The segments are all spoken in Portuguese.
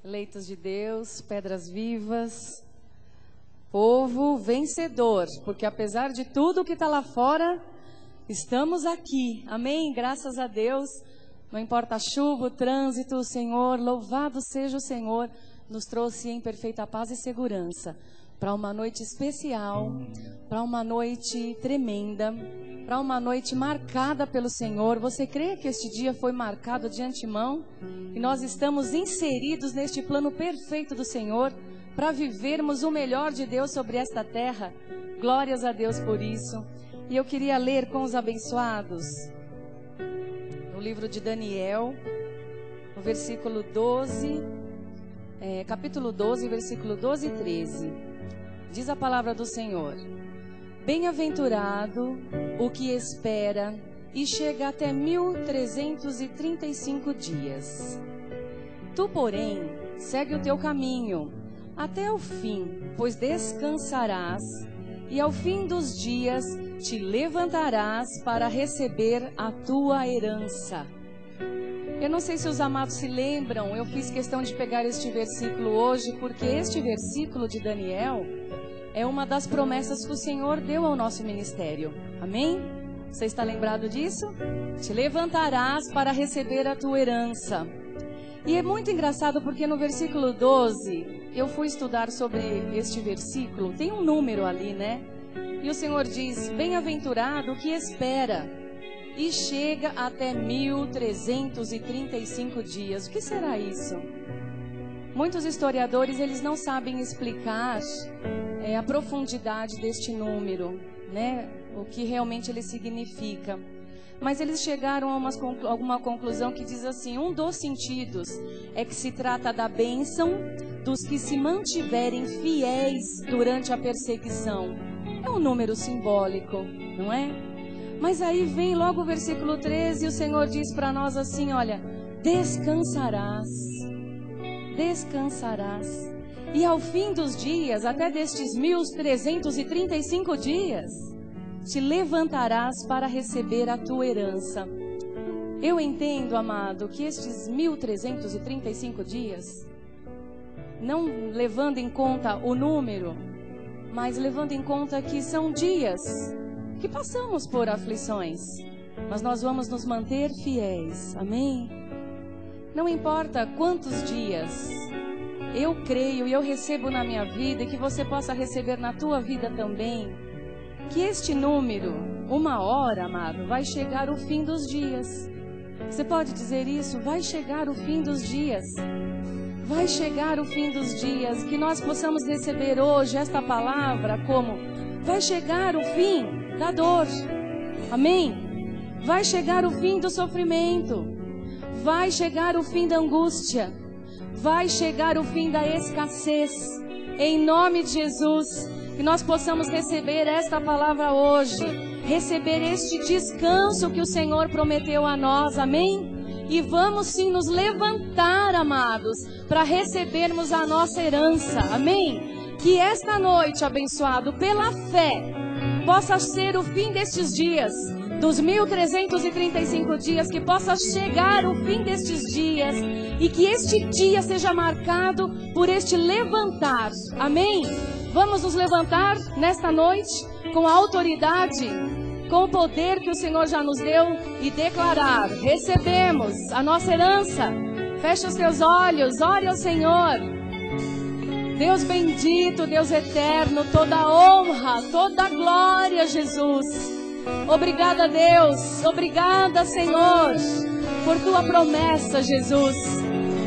Eleitos de Deus, pedras vivas, povo vencedor, porque apesar de tudo que está lá fora, estamos aqui, amém? Graças a Deus, não importa a chuva, o trânsito, o Senhor, louvado seja o Senhor, nos trouxe em perfeita paz e segurança, para uma noite especial, para uma noite tremenda, para uma noite marcada pelo Senhor. Você crê que este dia foi marcado de antemão? E nós estamos inseridos neste plano perfeito do Senhor, para vivermos o melhor de Deus sobre esta terra. Glórias a Deus por isso. E eu queria ler com os abençoados, no livro de Daniel, no versículo 12, capítulo 12, versículo 12 e 13. Diz a palavra do Senhor: Bem-aventurado o que espera e chega até 1335 dias. Tu, porém, segue o teu caminho até o fim, pois descansarás, e ao fim dos dias te levantarás para receber a tua herança. Eu não sei se os amados se lembram, eu fiz questão de pegar este versículo hoje, porque este versículo de Daniel é uma das promessas que o Senhor deu ao nosso ministério. Amém? Você está lembrado disso? Te levantarás para receber a tua herança. E é muito engraçado porque no versículo 12, eu fui estudar sobre este versículo, tem um número ali, né? E o Senhor diz: bem-aventurado o que espera e chega até 1335 dias. O que será isso? Muitos historiadores, eles não sabem explicar a profundidade deste número, né? O que realmente ele significa. Mas eles chegaram a alguma conclusão que diz assim: um dos sentidos é que se trata da bênção dos que se mantiverem fiéis durante a perseguição. É um número simbólico, não é? Mas aí vem logo o versículo 13 e o Senhor diz para nós assim: olha, descansarás, descansarás. E ao fim dos dias, até destes 1335 dias, te levantarás para receber a tua herança. Eu entendo, amado, que estes 1335 dias, não levando em conta o número, mas levando em conta que são dias que passamos por aflições, mas nós vamos nos manter fiéis, amém? Não importa quantos dias, eu creio e eu recebo na minha vida, e que você possa receber na tua vida também, que este número, uma hora, amado, vai chegar o fim dos dias. Você pode dizer isso? Vai chegar o fim dos dias. Vai chegar o fim dos dias. Que nós possamos receber hoje esta palavra como: vai chegar o fim da dor. Amém? Vai chegar o fim do sofrimento. Vai chegar o fim da angústia. Vai chegar o fim da escassez. Em nome de Jesus. Que nós possamos receber esta palavra hoje, receber este descanso que o Senhor prometeu a nós, amém? E vamos sim nos levantar, amados, para recebermos a nossa herança, amém? Que esta noite, abençoado, pela fé, possa ser o fim destes dias, dos 1335 dias, que possa chegar o fim destes dias, e que este dia seja marcado por este levantar, amém? Vamos nos levantar nesta noite com a autoridade, com o poder que o Senhor já nos deu e declarar: recebemos a nossa herança. Feche os teus olhos, ore ao Senhor. Deus bendito, Deus eterno, toda honra, toda glória, Jesus. Obrigada, Deus, obrigada, Senhor, por tua promessa, Jesus.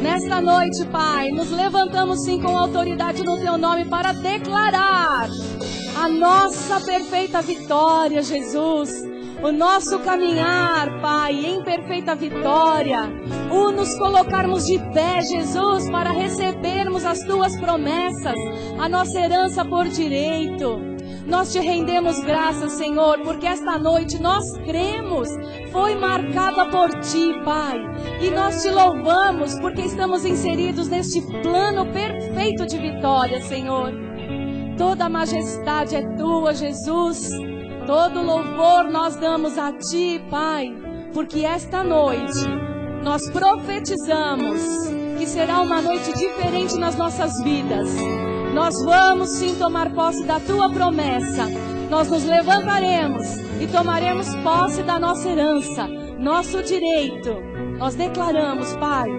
Nesta noite, Pai, nos levantamos sim com autoridade no Teu nome para declarar a nossa perfeita vitória, Jesus. O nosso caminhar, Pai, em perfeita vitória. O nos colocarmos de pé, Jesus, para recebermos as Tuas promessas, a nossa herança por direito. Nós te rendemos graças, Senhor, porque esta noite nós cremos, foi marcada por Ti, Pai. E nós Te louvamos porque estamos inseridos neste plano perfeito de vitória, Senhor. Toda a majestade é Tua, Jesus. Todo louvor nós damos a Ti, Pai, porque esta noite nós profetizamos que será uma noite diferente nas nossas vidas. Nós vamos sim tomar posse da tua promessa. Nós nos levantaremos e tomaremos posse da nossa herança, nosso direito. Nós declaramos, Pai,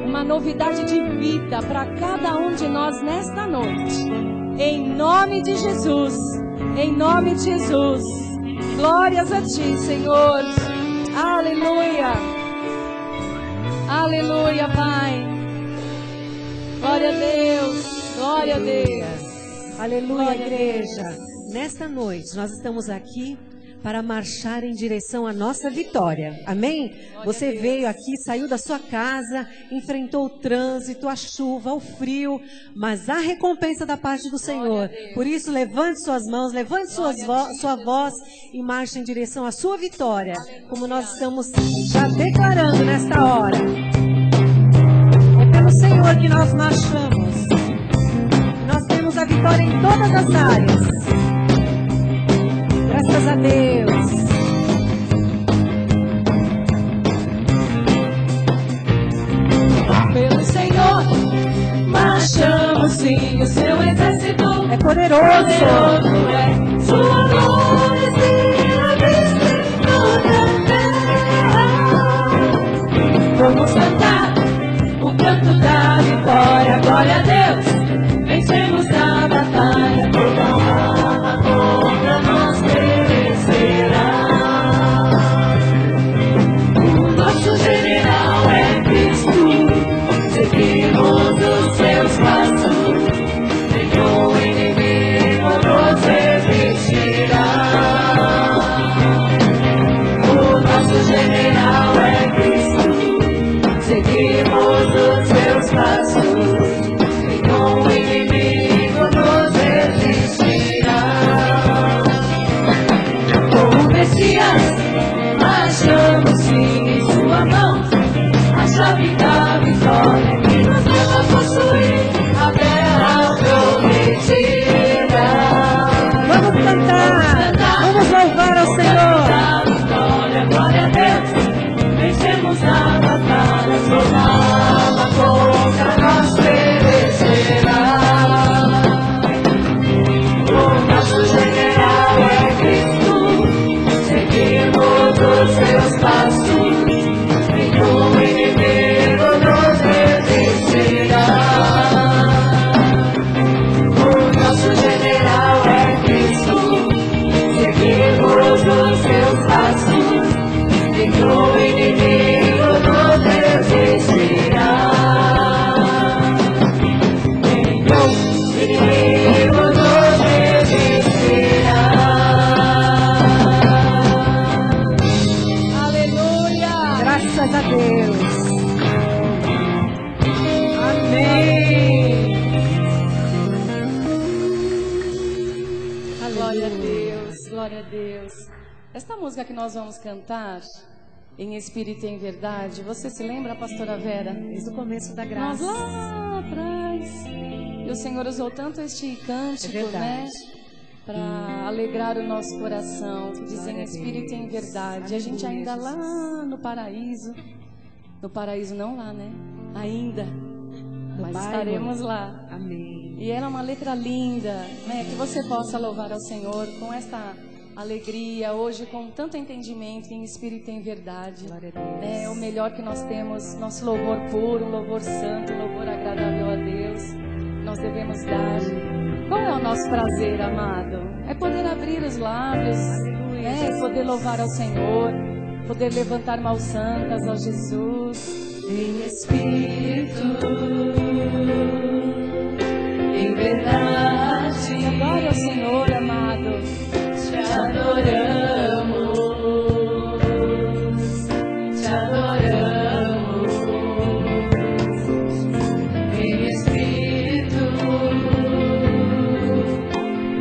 uma novidade de vida para cada um de nós nesta noite. Em nome de Jesus, em nome de Jesus. Glórias a Ti, Senhor. Aleluia. Aleluia, Pai. Glória a Deus. Glória a Deus. Aleluia, Glória igreja. Nesta noite, nós estamos aqui para marchar em direção à nossa vitória. Amém? Você veio aqui, saiu da sua casa, enfrentou o trânsito, a chuva, o frio, mas há recompensa da parte do Senhor. Por isso, levante suas mãos, levante sua voz e marche em direção à sua vitória, como nós estamos já declarando nesta hora. É pelo Senhor que nós marchamos. Nós temos a vitória em todas as áreas. Graças a Deus. Pelo Senhor, marchamos sim, o seu exército É poderoso. poderoso é. Sua glória se avista em toda a terra. Vamos cantar o canto da vitória, glória a Deus. Vencemos a batalha, toda arma contra nós perecerá. O nosso general é Cristo, seguimos os seus passos. Nenhum inimigo nos resistirá. O nosso general é Cristo, seguimos os seus passos. Nenhum inimigo nos resistirá. Com o Messias, marchamos sim em sua mão, a chave da vitória que nos leva a possuir a terra prometida. Vamos cantar. Vamos louvar ao Senhor. Da vitória, glória a Deus. Vencemos a batalha, toda arma contra nós perecerá. O nosso general é Cristo, seguimos os seus passos. Nenhum inimigo nos resistirá. O nosso general é Cristo, seguimos os seus passos. Nenhum inimigo nos resistirá. Nenhum inimigo nos resistirá. Aleluia! Graças a Deus. Amém. Glória a Deus, glória a Deus. Esta música que nós vamos cantar, em espírito e em verdade, você se lembra, pastora Vera? Desde o começo da Nós graça. lá atrás. E o Senhor usou tanto este cântico, É verdade. né? Para alegrar o nosso coração, que diz em espírito e em verdade. A gente ainda lá no paraíso. No paraíso não lá, né? Ainda. Mas bairro. estaremos lá. Amém. E ela é uma letra linda, né? Que você possa louvar ao Senhor com esta alegria, hoje com tanto entendimento em espírito e em verdade. Glória a Deus. É o melhor que nós temos, nosso louvor puro, um louvor santo, um louvor agradável a Deus. Nós devemos dar. Qual é o nosso prazer, amado? É poder abrir os lábios, né? E poder louvar ao Senhor, poder levantar mãos santas a Jesus. Em espírito, em verdade. Adore ao Senhor, amado. Te adoramos, te adoramos. Em espírito,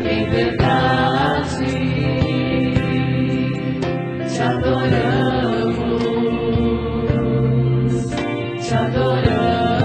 em verdade. Te adoramos. Te adoramos.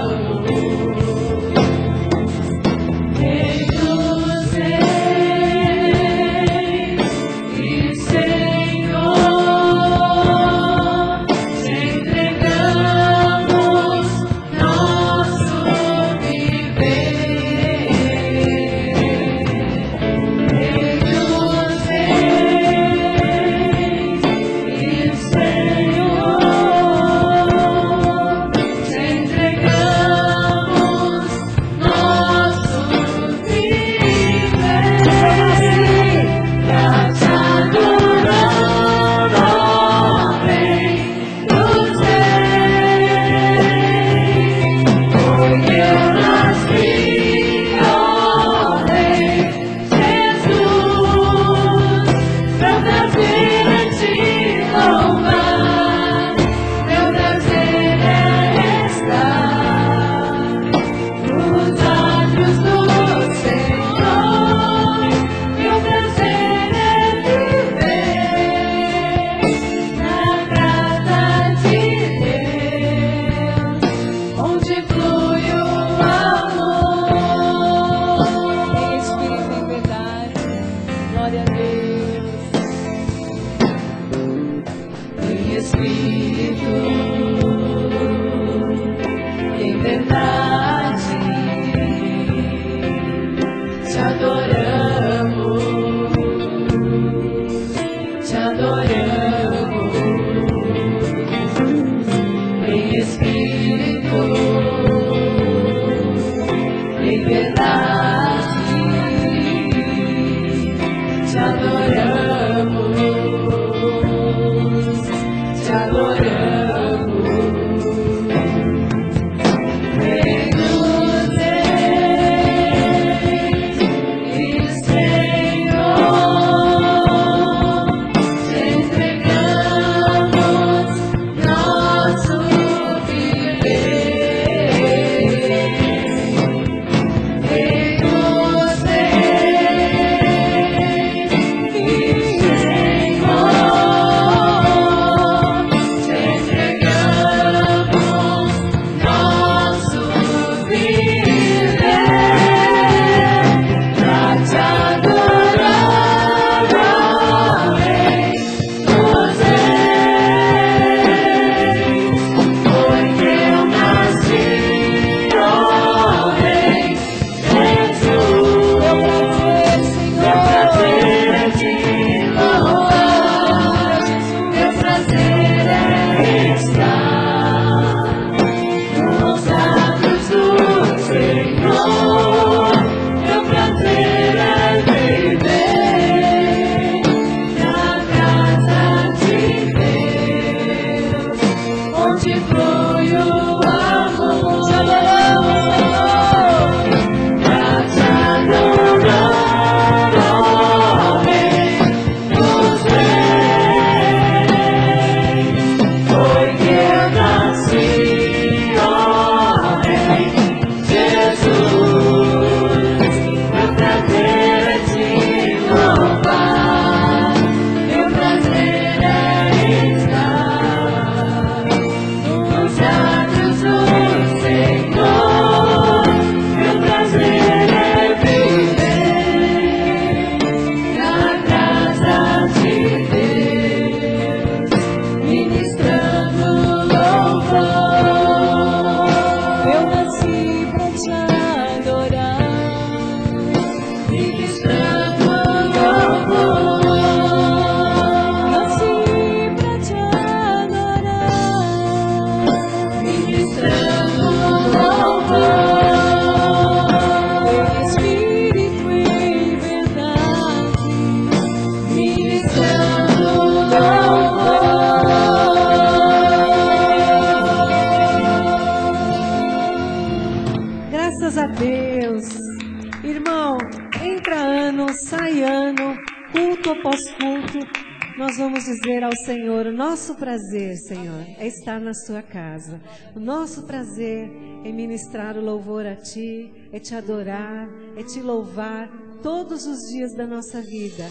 Nós vamos dizer ao Senhor, o nosso prazer, Senhor, é estar na sua casa. O nosso prazer é ministrar o louvor a Ti, é Te adorar, é Te louvar todos os dias da nossa vida.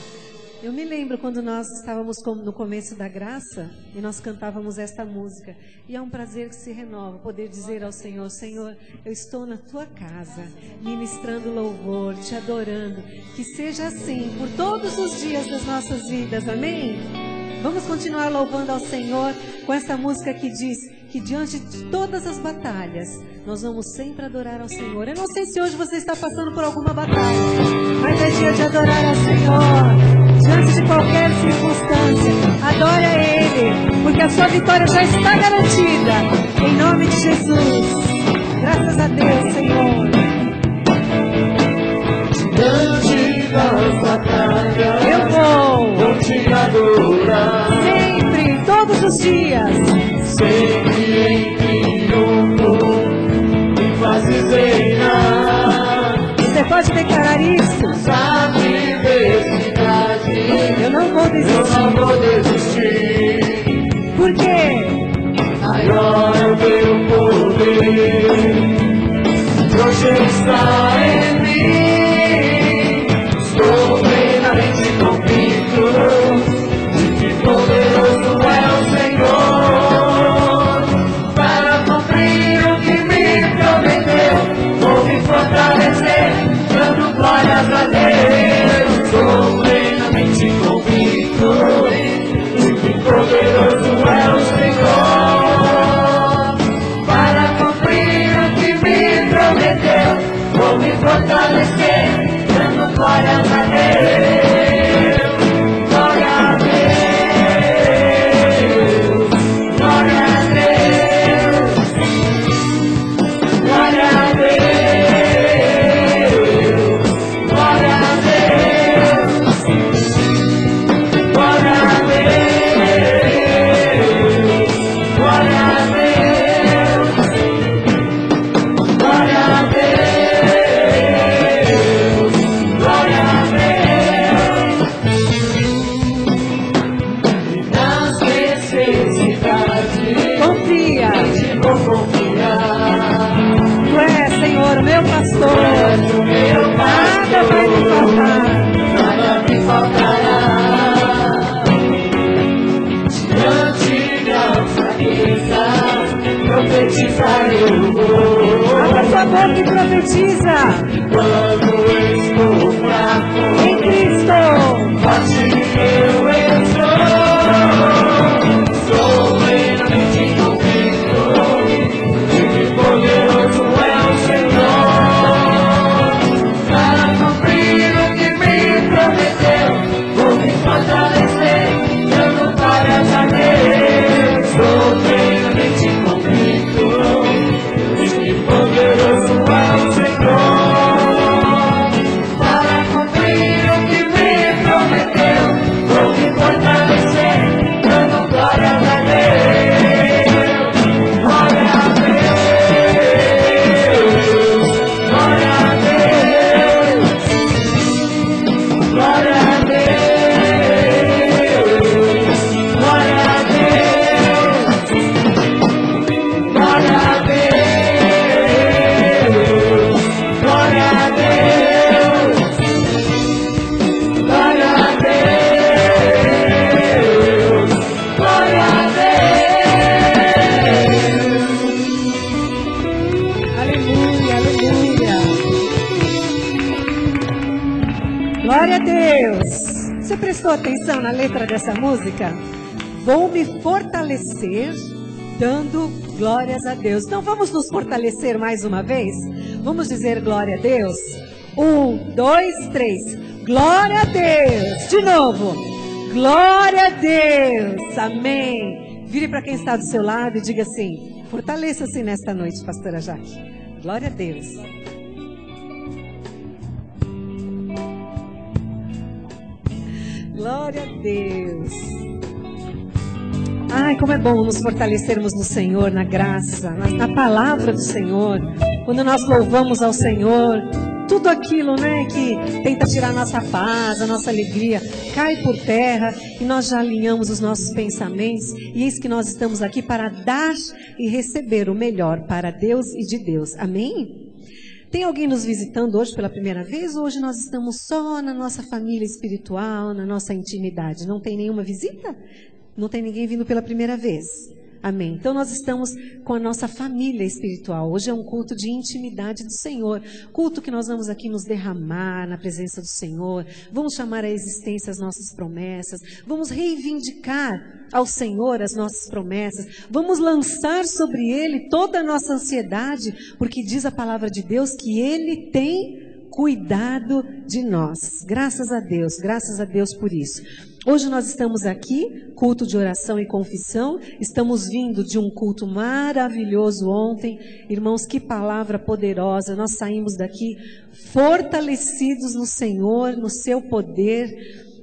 Eu me lembro quando nós estávamos no começo da graça e nós cantávamos esta música. E é um prazer que se renova, poder dizer ao Senhor, Senhor, eu estou na Tua casa, ministrando louvor, Te adorando. Que seja assim por todos os dias das nossas vidas, amém? Vamos continuar louvando ao Senhor com essa música que diz que diante de todas as batalhas, nós vamos sempre adorar ao Senhor. Eu não sei se hoje você está passando por alguma batalha, mas é dia de adorar ao Senhor. Diante de qualquer circunstância, adore a Ele, porque a sua vitória já está garantida. Em nome de Jesus. Graças a Deus, Senhor. Diante das batalhas, eu vou te adorar. Sempre, todos os dias. Sempre em triunfo, e fazer pode declarar isso? Sabe verdade. Eu não vou Eu desistir. não vou desistir. Por quê? Maior é o teu poder. Hoje está em mim. Estou plenamente convicto de que poderoso é o Senhor para cumprir o que me prometeu. Vou me fortalecer, dando glórias a Deus. Estou plenamente convicto de que poderoso é o Senhor para cumprir o que me prometeu. Vou me fortalecer, dando glórias a Deus. Glória a Deus. Glória a Deus. Glória a Deus. Glória a Deus. Glória a Deus. Glória a Deus. Glória a Deus. Glória a Deus. E nas necessidades Confia. vou confiar. Tu és, Senhor, o meu pastor. O meu Nada vai me faltar. nada me faltará. Diante das fraquezas, profetizar eu vou. Abra sua boca e profetiza. Quando eu estou fraco, Em Cristo. forte eu estou. Sou plenamente convicto de que poderoso é o Senhor para cumprir o que me prometeu. Vou me fortalecer, dando glórias a Deus. Sou plenamente convicto de que poderoso é o Senhor para cumprir o que me prometeu. Vou me fortalecer, dando glórias a Deus. Glória a Deus. Glória a Deus. Glória a Deus. Glória a Deus. Glória a Deus. Glória a Deus. Glória a Deus. Glória a Deus. Aleluia, aleluia. Glória a Deus. Você prestou atenção na letra dessa música? Vou me fortalecer dando glórias a Deus. Então vamos nos fortalecer mais uma vez? Vamos dizer glória a Deus? 1, 2, 3. Glória a Deus. De novo. Glória a Deus. Amém. Vire para quem está do seu lado e diga assim: fortaleça-se nesta noite, pastora Jaque. Glória a Deus. Glória a Deus. Ai, como é bom nos fortalecermos no Senhor, na graça, na palavra do Senhor. Quando nós louvamos ao Senhor, tudo aquilo, né, que tenta tirar a nossa paz, a nossa alegria, cai por terra e nós já alinhamos os nossos pensamentos. E eis que nós estamos aqui para dar e receber o melhor para Deus e de Deus. Amém? Tem alguém nos visitando hoje pela primeira vez? Ou hoje nós estamos só na nossa família espiritual, na nossa intimidade? Não tem nenhuma visita? Não tem ninguém vindo pela primeira vez? Amém. Então nós estamos com a nossa família espiritual. Hoje é um culto de intimidade do Senhor. Culto que nós vamos aqui nos derramar na presença do Senhor. Vamos chamar à existência as nossas promessas. Vamos reivindicar ao Senhor as nossas promessas. Vamos lançar sobre Ele toda a nossa ansiedade, porque diz a palavra de Deus que Ele tem cuidado de nós. Graças a Deus por isso. Hoje nós estamos aqui, culto de oração e confissão, estamos vindo de um culto maravilhoso ontem. Irmãos, que palavra poderosa, nós saímos daqui fortalecidos no Senhor, no seu poder.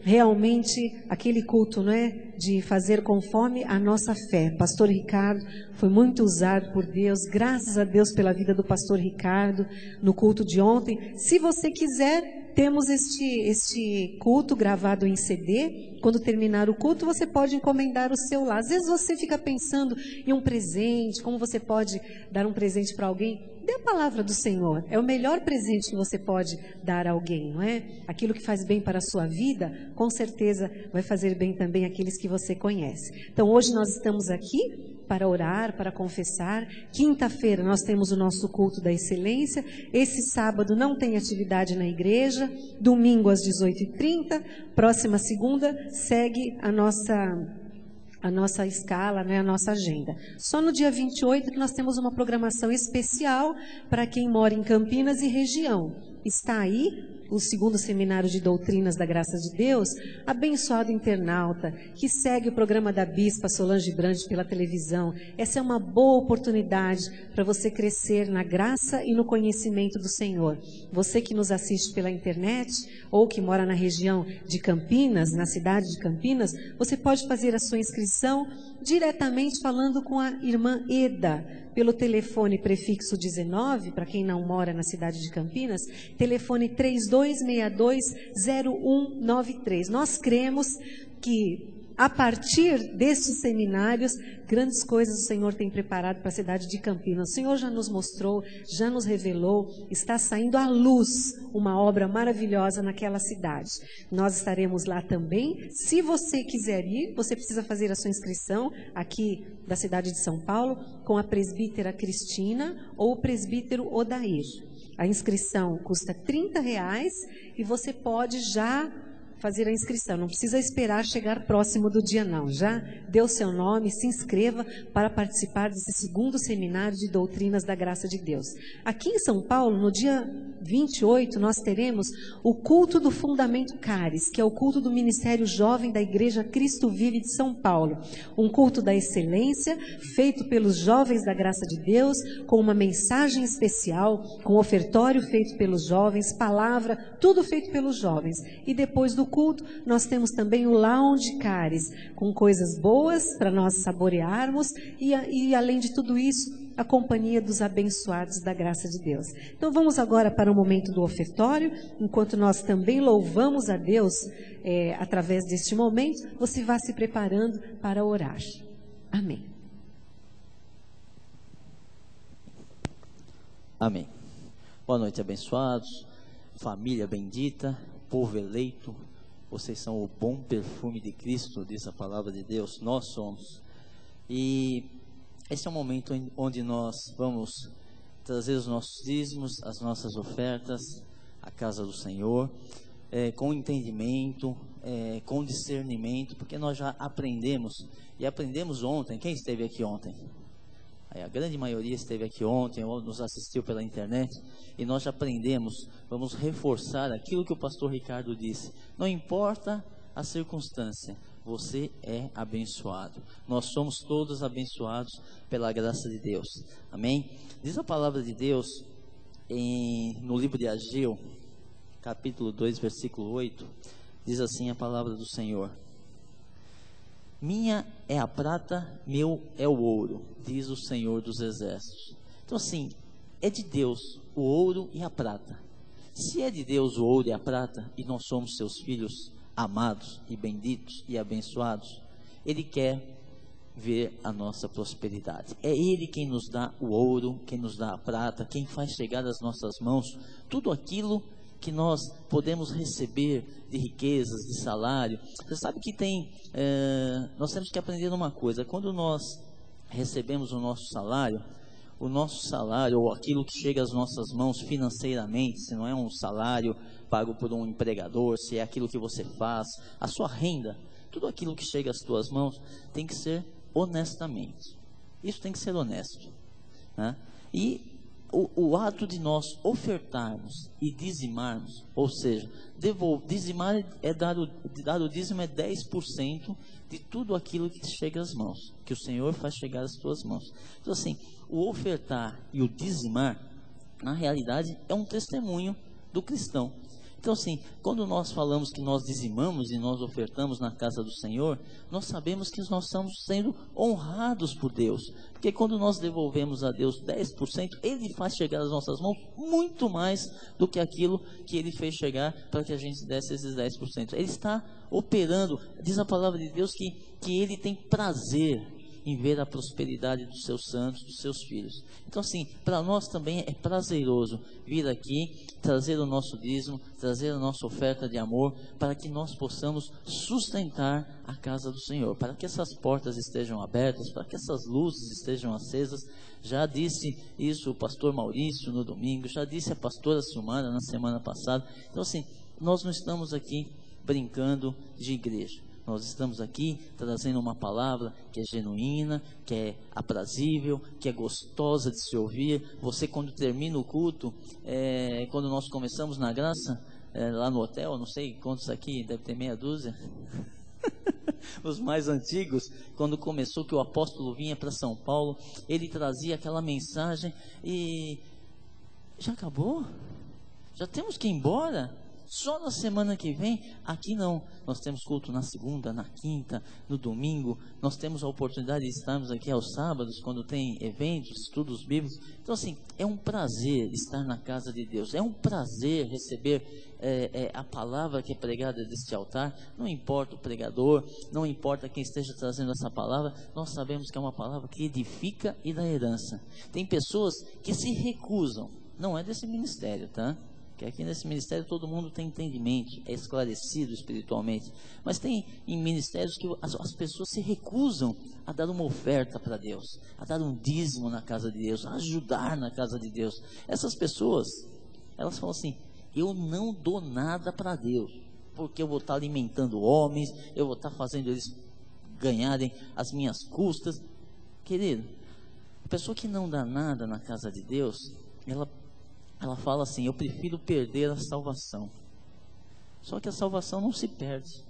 Realmente, aquele culto, não é? de fazer conforme a nossa fé. Pastor Ricardo foi muito usado por Deus, graças a Deus pela vida do pastor Ricardo no culto de ontem. Se você quiser, temos este culto gravado em CD. Quando terminar o culto, você pode encomendar o seu lá. Às vezes você fica pensando em um presente, como você pode dar um presente para alguém. Dê a palavra do Senhor. É o melhor presente que você pode dar a alguém, não é? Aquilo que faz bem para a sua vida, com certeza vai fazer bem também àqueles que você conhece. Então hoje nós estamos aqui para orar, para confessar. Quinta-feira nós temos o nosso culto da excelência. Esse sábado não tem atividade na igreja. Domingo às 18h30. Próxima segunda segue a nossa escala, né, a nossa agenda. Só no dia 28 que nós temos uma programação especial para quem mora em Campinas e região. Está aí o segundo seminário de doutrinas da graça de Deus, abençoado internauta, que segue o programa da Bispa Solange Brandi pela televisão. Essa é uma boa oportunidade para você crescer na graça e no conhecimento do Senhor. Você que nos assiste pela internet ou que mora na região de Campinas, na cidade de Campinas, você pode fazer a sua inscrição diretamente falando com a irmã Eda, pelo telefone prefixo 19, para quem não mora na cidade de Campinas, telefone 3262-0193. Nós cremos que, a partir destes seminários, grandes coisas o Senhor tem preparado para a cidade de Campinas. O Senhor já nos mostrou, já nos revelou, está saindo à luz uma obra maravilhosa naquela cidade. Nós estaremos lá também. Se você quiser ir, você precisa fazer a sua inscrição aqui da cidade de São Paulo com a presbítera Cristina ou o presbítero Odair. A inscrição custa R$30 e você pode já fazer a inscrição, não precisa esperar chegar próximo do dia não, já dê o seu nome, se inscreva para participar desse segundo seminário de doutrinas da graça de Deus. Aqui em São Paulo, no dia 28, nós teremos o culto do Fundamento Caris, que é o culto do Ministério Jovem da Igreja Cristo Vive de São Paulo, um culto da excelência, feito pelos jovens da graça de Deus, com uma mensagem especial, com ofertório feito pelos jovens, palavra, tudo feito pelos jovens, e depois do culto, nós temos também o Lounge Caris, com coisas boas para nós saborearmos e além de tudo isso, a companhia dos abençoados da graça de Deus. Então vamos agora para o momento do ofertório, enquanto nós também louvamos a Deus através deste momento, você vá se preparando para orar. Amém. Amém. Boa noite, abençoados, família bendita, povo eleito. Vocês são o bom perfume de Cristo, diz a palavra de Deus, nós somos. E esse é um momento onde nós vamos trazer os nossos dízimos, as nossas ofertas à casa do Senhor, com entendimento, com discernimento, porque nós já aprendemos, e aprendemos ontem. Quem esteve aqui ontem? A grande maioria esteve aqui ontem, ou nos assistiu pela internet, e nós já aprendemos, vamos reforçar aquilo que o pastor Ricardo disse. Não importa a circunstância, você é abençoado. Nós somos todos abençoados pela graça de Deus. Amém? Diz a palavra de Deus no livro de Ageu, capítulo 2, versículo 8, diz assim a palavra do Senhor: minha é a prata, meu é o ouro, diz o Senhor dos Exércitos. Então assim, é de Deus o ouro e a prata. Se é de Deus o ouro e a prata, e nós somos seus filhos amados e benditos e abençoados, Ele quer ver a nossa prosperidade. É Ele quem nos dá o ouro, quem nos dá a prata, quem faz chegar às nossas mãos tudo aquilo que nós podemos receber de riquezas, de salário. Você sabe que nós temos que aprender uma coisa: quando nós recebemos o nosso salário, ou aquilo que chega às nossas mãos financeiramente, se não é um salário pago por um empregador, se é aquilo que você faz, a sua renda, tudo aquilo que chega às tuas mãos tem que ser honestamente. Isso tem que ser honesto, né? E o ato de nós ofertarmos e dizimarmos, ou seja, dizimar dar o dízimo é 10% de tudo aquilo que te chega às mãos, que o Senhor faz chegar às tuas mãos. Então assim, o ofertar e o dizimar, na realidade, é um testemunho do cristão. Então assim, quando nós falamos que nós dizimamos e nós ofertamos na casa do Senhor, nós sabemos que nós estamos sendo honrados por Deus, porque quando nós devolvemos a Deus 10%, Ele faz chegar às nossas mãos muito mais do que aquilo que Ele fez chegar para que a gente desse esses 10%. Ele está operando, diz a palavra de Deus que Ele tem prazer em ver a prosperidade dos seus santos, dos seus filhos. Então assim, para nós também é prazeroso vir aqui, trazer o nosso dízimo, trazer a nossa oferta de amor, para que nós possamos sustentar a casa do Senhor, para que essas portas estejam abertas, para que essas luzes estejam acesas. Já disse isso o pastor Maurício no domingo, já disse a pastora Silmara na semana passada. Então assim, nós não estamos aqui brincando de igreja. Nós estamos aqui trazendo uma palavra que é genuína, que é aprazível, que é gostosa de se ouvir. Você, quando termina o culto, quando nós começamos na graça, lá no hotel, não sei quantos aqui, deve ter meia dúzia, os mais antigos, quando começou que o apóstolo vinha para São Paulo, ele trazia aquela mensagem e já acabou? Já temos que ir embora? Só na semana que vem? Aqui não, nós temos culto na segunda, na quinta, no domingo, nós temos a oportunidade de estarmos aqui aos sábados, quando tem eventos, estudos bíblicos. Então assim, é um prazer estar na casa de Deus, é um prazer receber a palavra que é pregada deste altar. Não importa o pregador, não importa quem esteja trazendo essa palavra, nós sabemos que é uma palavra que edifica e dá herança. Tem pessoas que se recusam, não é desse ministério, tá? Que aqui nesse ministério todo mundo tem entendimento, é esclarecido espiritualmente, mas tem em ministérios que as pessoas se recusam a dar uma oferta para Deus, a dar um dízimo na casa de Deus, a ajudar na casa de Deus. Essas pessoas, elas falam assim: eu não dou nada para Deus, porque eu vou estar alimentando homens, eu vou estar fazendo eles ganharem as minhas custas. Querido, a pessoa que não dá nada na casa de Deus, ela fala assim: eu prefiro perder a salvação. Só que a salvação não se perde.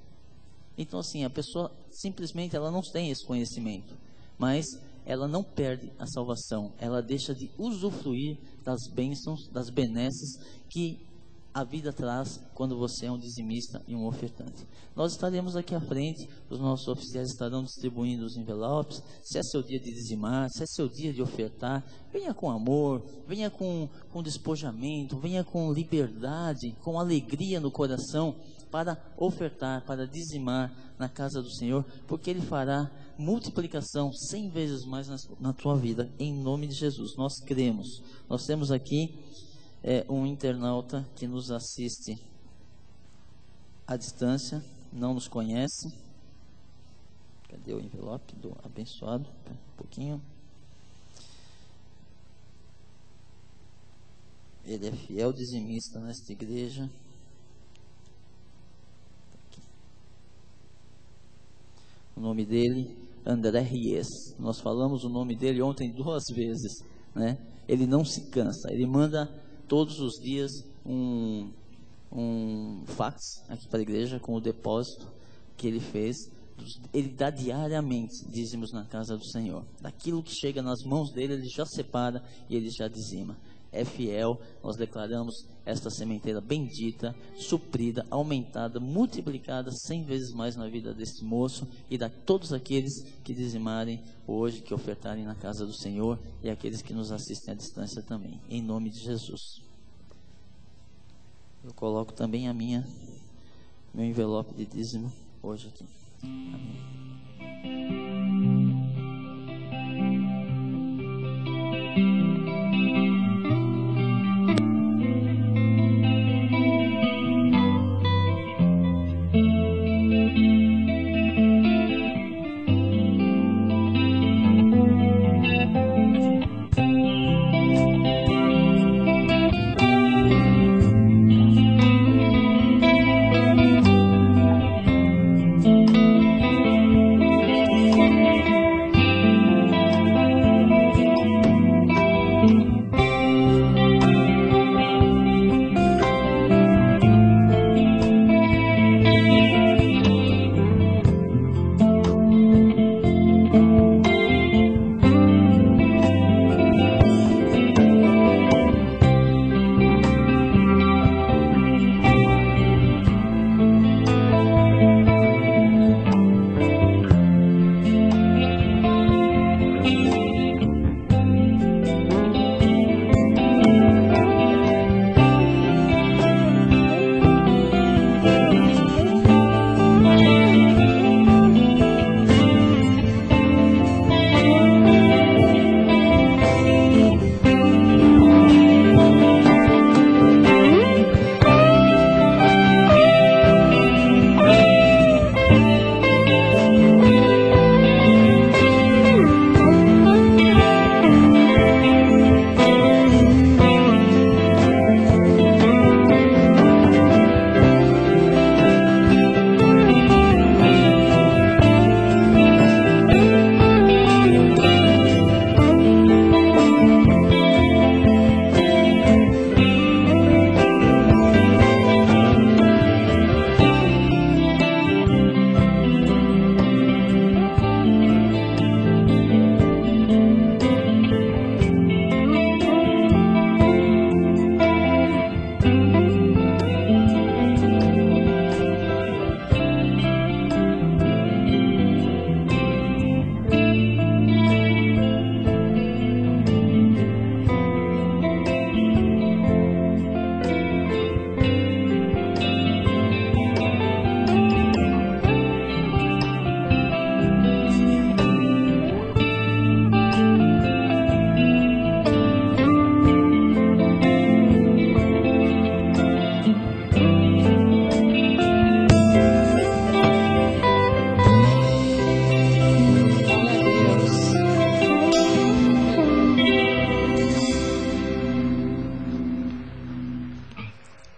Então assim, a pessoa simplesmente ela não tem esse conhecimento, mas ela não perde a salvação, ela deixa de usufruir das bênçãos, das benesses que a vida traz quando você é um dizimista e um ofertante. Nós estaremos aqui à frente, os nossos oficiais estarão distribuindo os envelopes. Se é seu dia de dizimar, se é seu dia de ofertar, venha com amor, venha com despojamento, venha com liberdade, com alegria no coração, para ofertar, para dizimar na casa do Senhor, porque Ele fará multiplicação 100 vezes mais na tua vida, em nome de Jesus. Nós cremos. Nós temos aqui um internauta que nos assiste à distância, não nos conhece. Cadê o envelope do abençoado? Um pouquinho. Ele é fiel dizimista nesta igreja. O nome dele, André Ries. Nós falamos o nome dele ontem 2 vezes, né? Ele não se cansa, ele manda todos os dias um fax aqui para a igreja com o depósito que ele fez. Ele dá diariamente dízimos na casa do Senhor. Daquilo que chega nas mãos dele, ele já separa e ele já dizima. É fiel. Nós declaramos esta sementeira bendita, suprida, aumentada, multiplicada 100 vezes mais na vida desse moço e de todos aqueles que dizimarem hoje, que ofertarem na casa do Senhor, e aqueles que nos assistem à distância também, em nome de Jesus. Eu coloco também meu envelope de dízimo hoje aqui. Amém.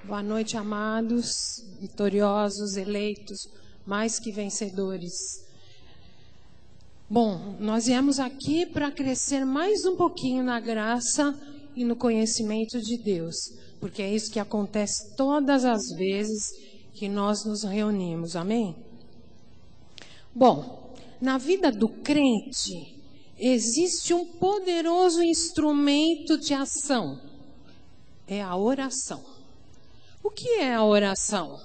Boa noite, amados, vitoriosos, eleitos, mais que vencedores. Bom, nós viemos aqui para crescer mais um pouquinho na graça e no conhecimento de Deus, porque é isso que acontece todas as vezes que nós nos reunimos, amém? Bom, na vida do crente existe um poderoso instrumento de ação, é a oração. O que é a oração?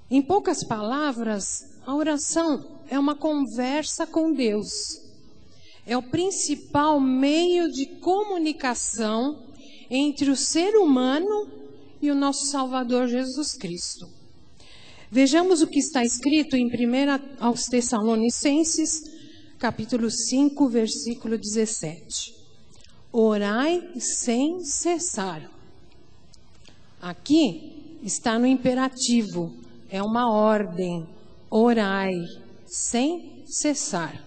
Em poucas palavras, a oração é uma conversa com Deus. É o principal meio de comunicação entre o ser humano e o nosso Salvador Jesus Cristo. Vejamos o que está escrito em 1 aos Tessalonicenses, capítulo 5, versículo 17. Orai sem cessar. Aqui está no imperativo, é uma ordem. Orai sem cessar.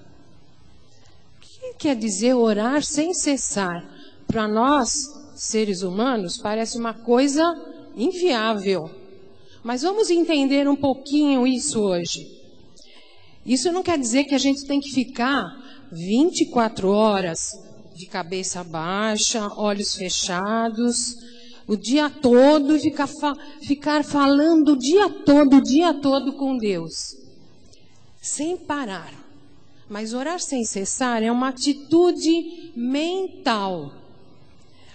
O que quer dizer orar sem cessar? Para nós, seres humanos, parece uma coisa inviável. Mas vamos entender um pouquinho isso hoje. Isso não quer dizer que a gente tem que ficar 24 horas de cabeça baixa, olhos fechados, o dia todo e ficar falando o dia todo com Deus. Sem parar. Mas orar sem cessar é uma atitude mental,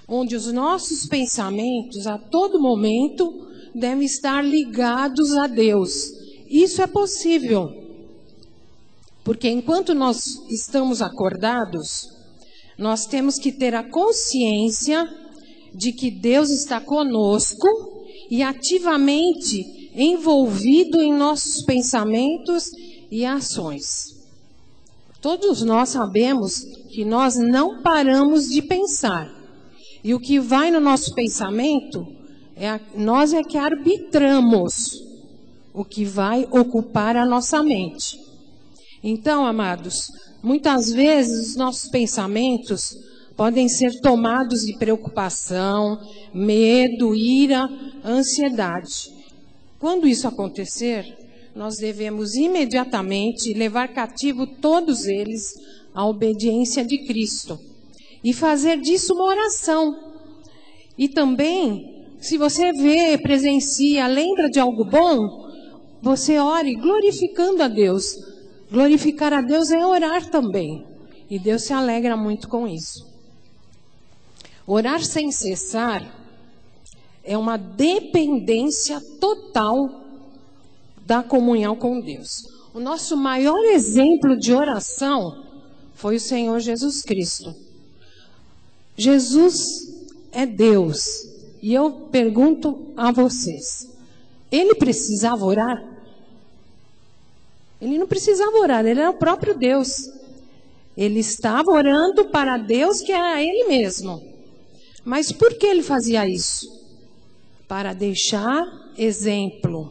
onde os nossos pensamentos a todo momento devem estar ligados a Deus. Isso é possível, porque enquanto nós estamos acordados, nós temos que ter a consciência de que Deus está conosco e ativamente envolvido em nossos pensamentos e ações. Todos nós sabemos que nós não paramos de pensar. E o que vai no nosso pensamento, nós é que arbitramos o que vai ocupar a nossa mente. Então, amados, muitas vezes os nossos pensamentos podem ser tomados de preocupação, medo, ira, ansiedade. Quando isso acontecer, nós devemos imediatamente levar cativo todos eles à obediência de Cristo e fazer disso uma oração. E também, se você vê, presencia, lembra de algo bom, você ore glorificando a Deus. Glorificar a Deus é orar também. E Deus se alegra muito com isso. Orar sem cessar é uma dependência total da comunhão com Deus. O nosso maior exemplo de oração foi o Senhor Jesus Cristo. Jesus é Deus. E eu pergunto a vocês, ele precisava orar? Ele não precisava orar, ele era o próprio Deus. Ele estava orando para Deus, que era ele mesmo. Mas por que ele fazia isso? Para deixar exemplo,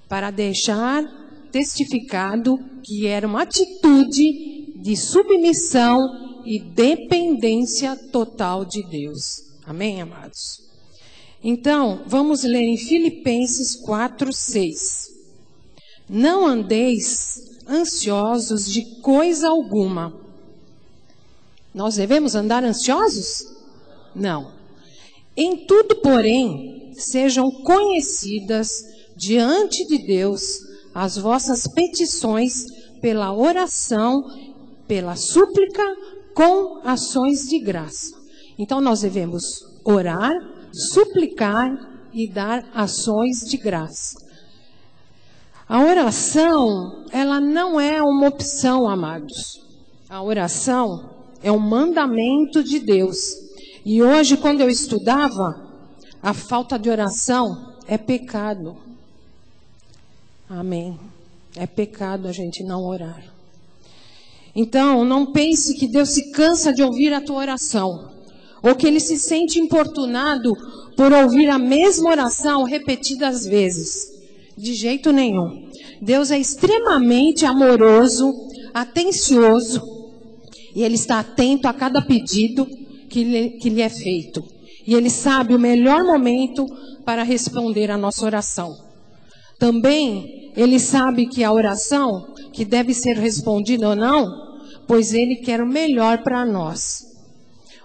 para deixar testificado que era uma atitude de submissão e dependência total de Deus. Amém, amados? Então, vamos ler em Filipenses 4:6. Não andeis ansiosos de coisa alguma. Nós devemos andar ansiosos? Não. Em tudo, porém, sejam conhecidas diante de Deus as vossas petições pela oração, pela súplica, com ações de graça. Então nós devemos orar, suplicar e dar ações de graça. A oração, ela não é uma opção, amados. A oração é um mandamento de Deus. E hoje, quando eu estudava, a falta de oração é pecado. Amém. É pecado a gente não orar. Então, não pense que Deus se cansa de ouvir a tua oração, ou que Ele se sente importunado por ouvir a mesma oração repetidas vezes. De jeito nenhum. Deus é extremamente amoroso, atencioso, e Ele está atento a cada pedido que lhe é feito. E Ele sabe o melhor momento para responder a nossa oração. Também Ele sabe que a oração, que deve ser respondida ou não, pois Ele quer o melhor para nós.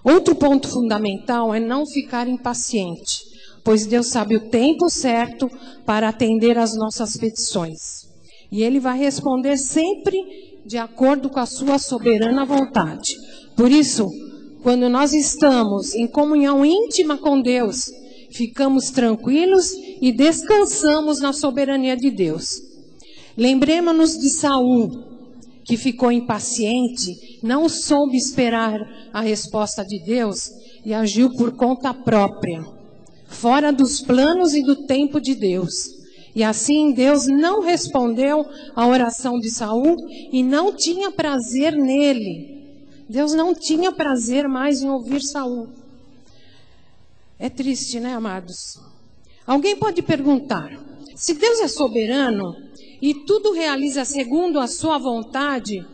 Outro ponto fundamental é não ficar impaciente, pois Deus sabe o tempo certo para atender às nossas petições. E Ele vai responder sempre de acordo com a sua soberana vontade. Por isso, quando nós estamos em comunhão íntima com Deus, ficamos tranquilos e descansamos na soberania de Deus. Lembremos-nos de Saul, que ficou impaciente, não soube esperar a resposta de Deus e agiu por conta própria, fora dos planos e do tempo de Deus. E assim Deus não respondeu à oração de Saul e não tinha prazer nele. Deus não tinha prazer mais em ouvir Saul. É triste, né, amados? Alguém pode perguntar, se Deus é soberano e tudo realiza segundo a sua vontade,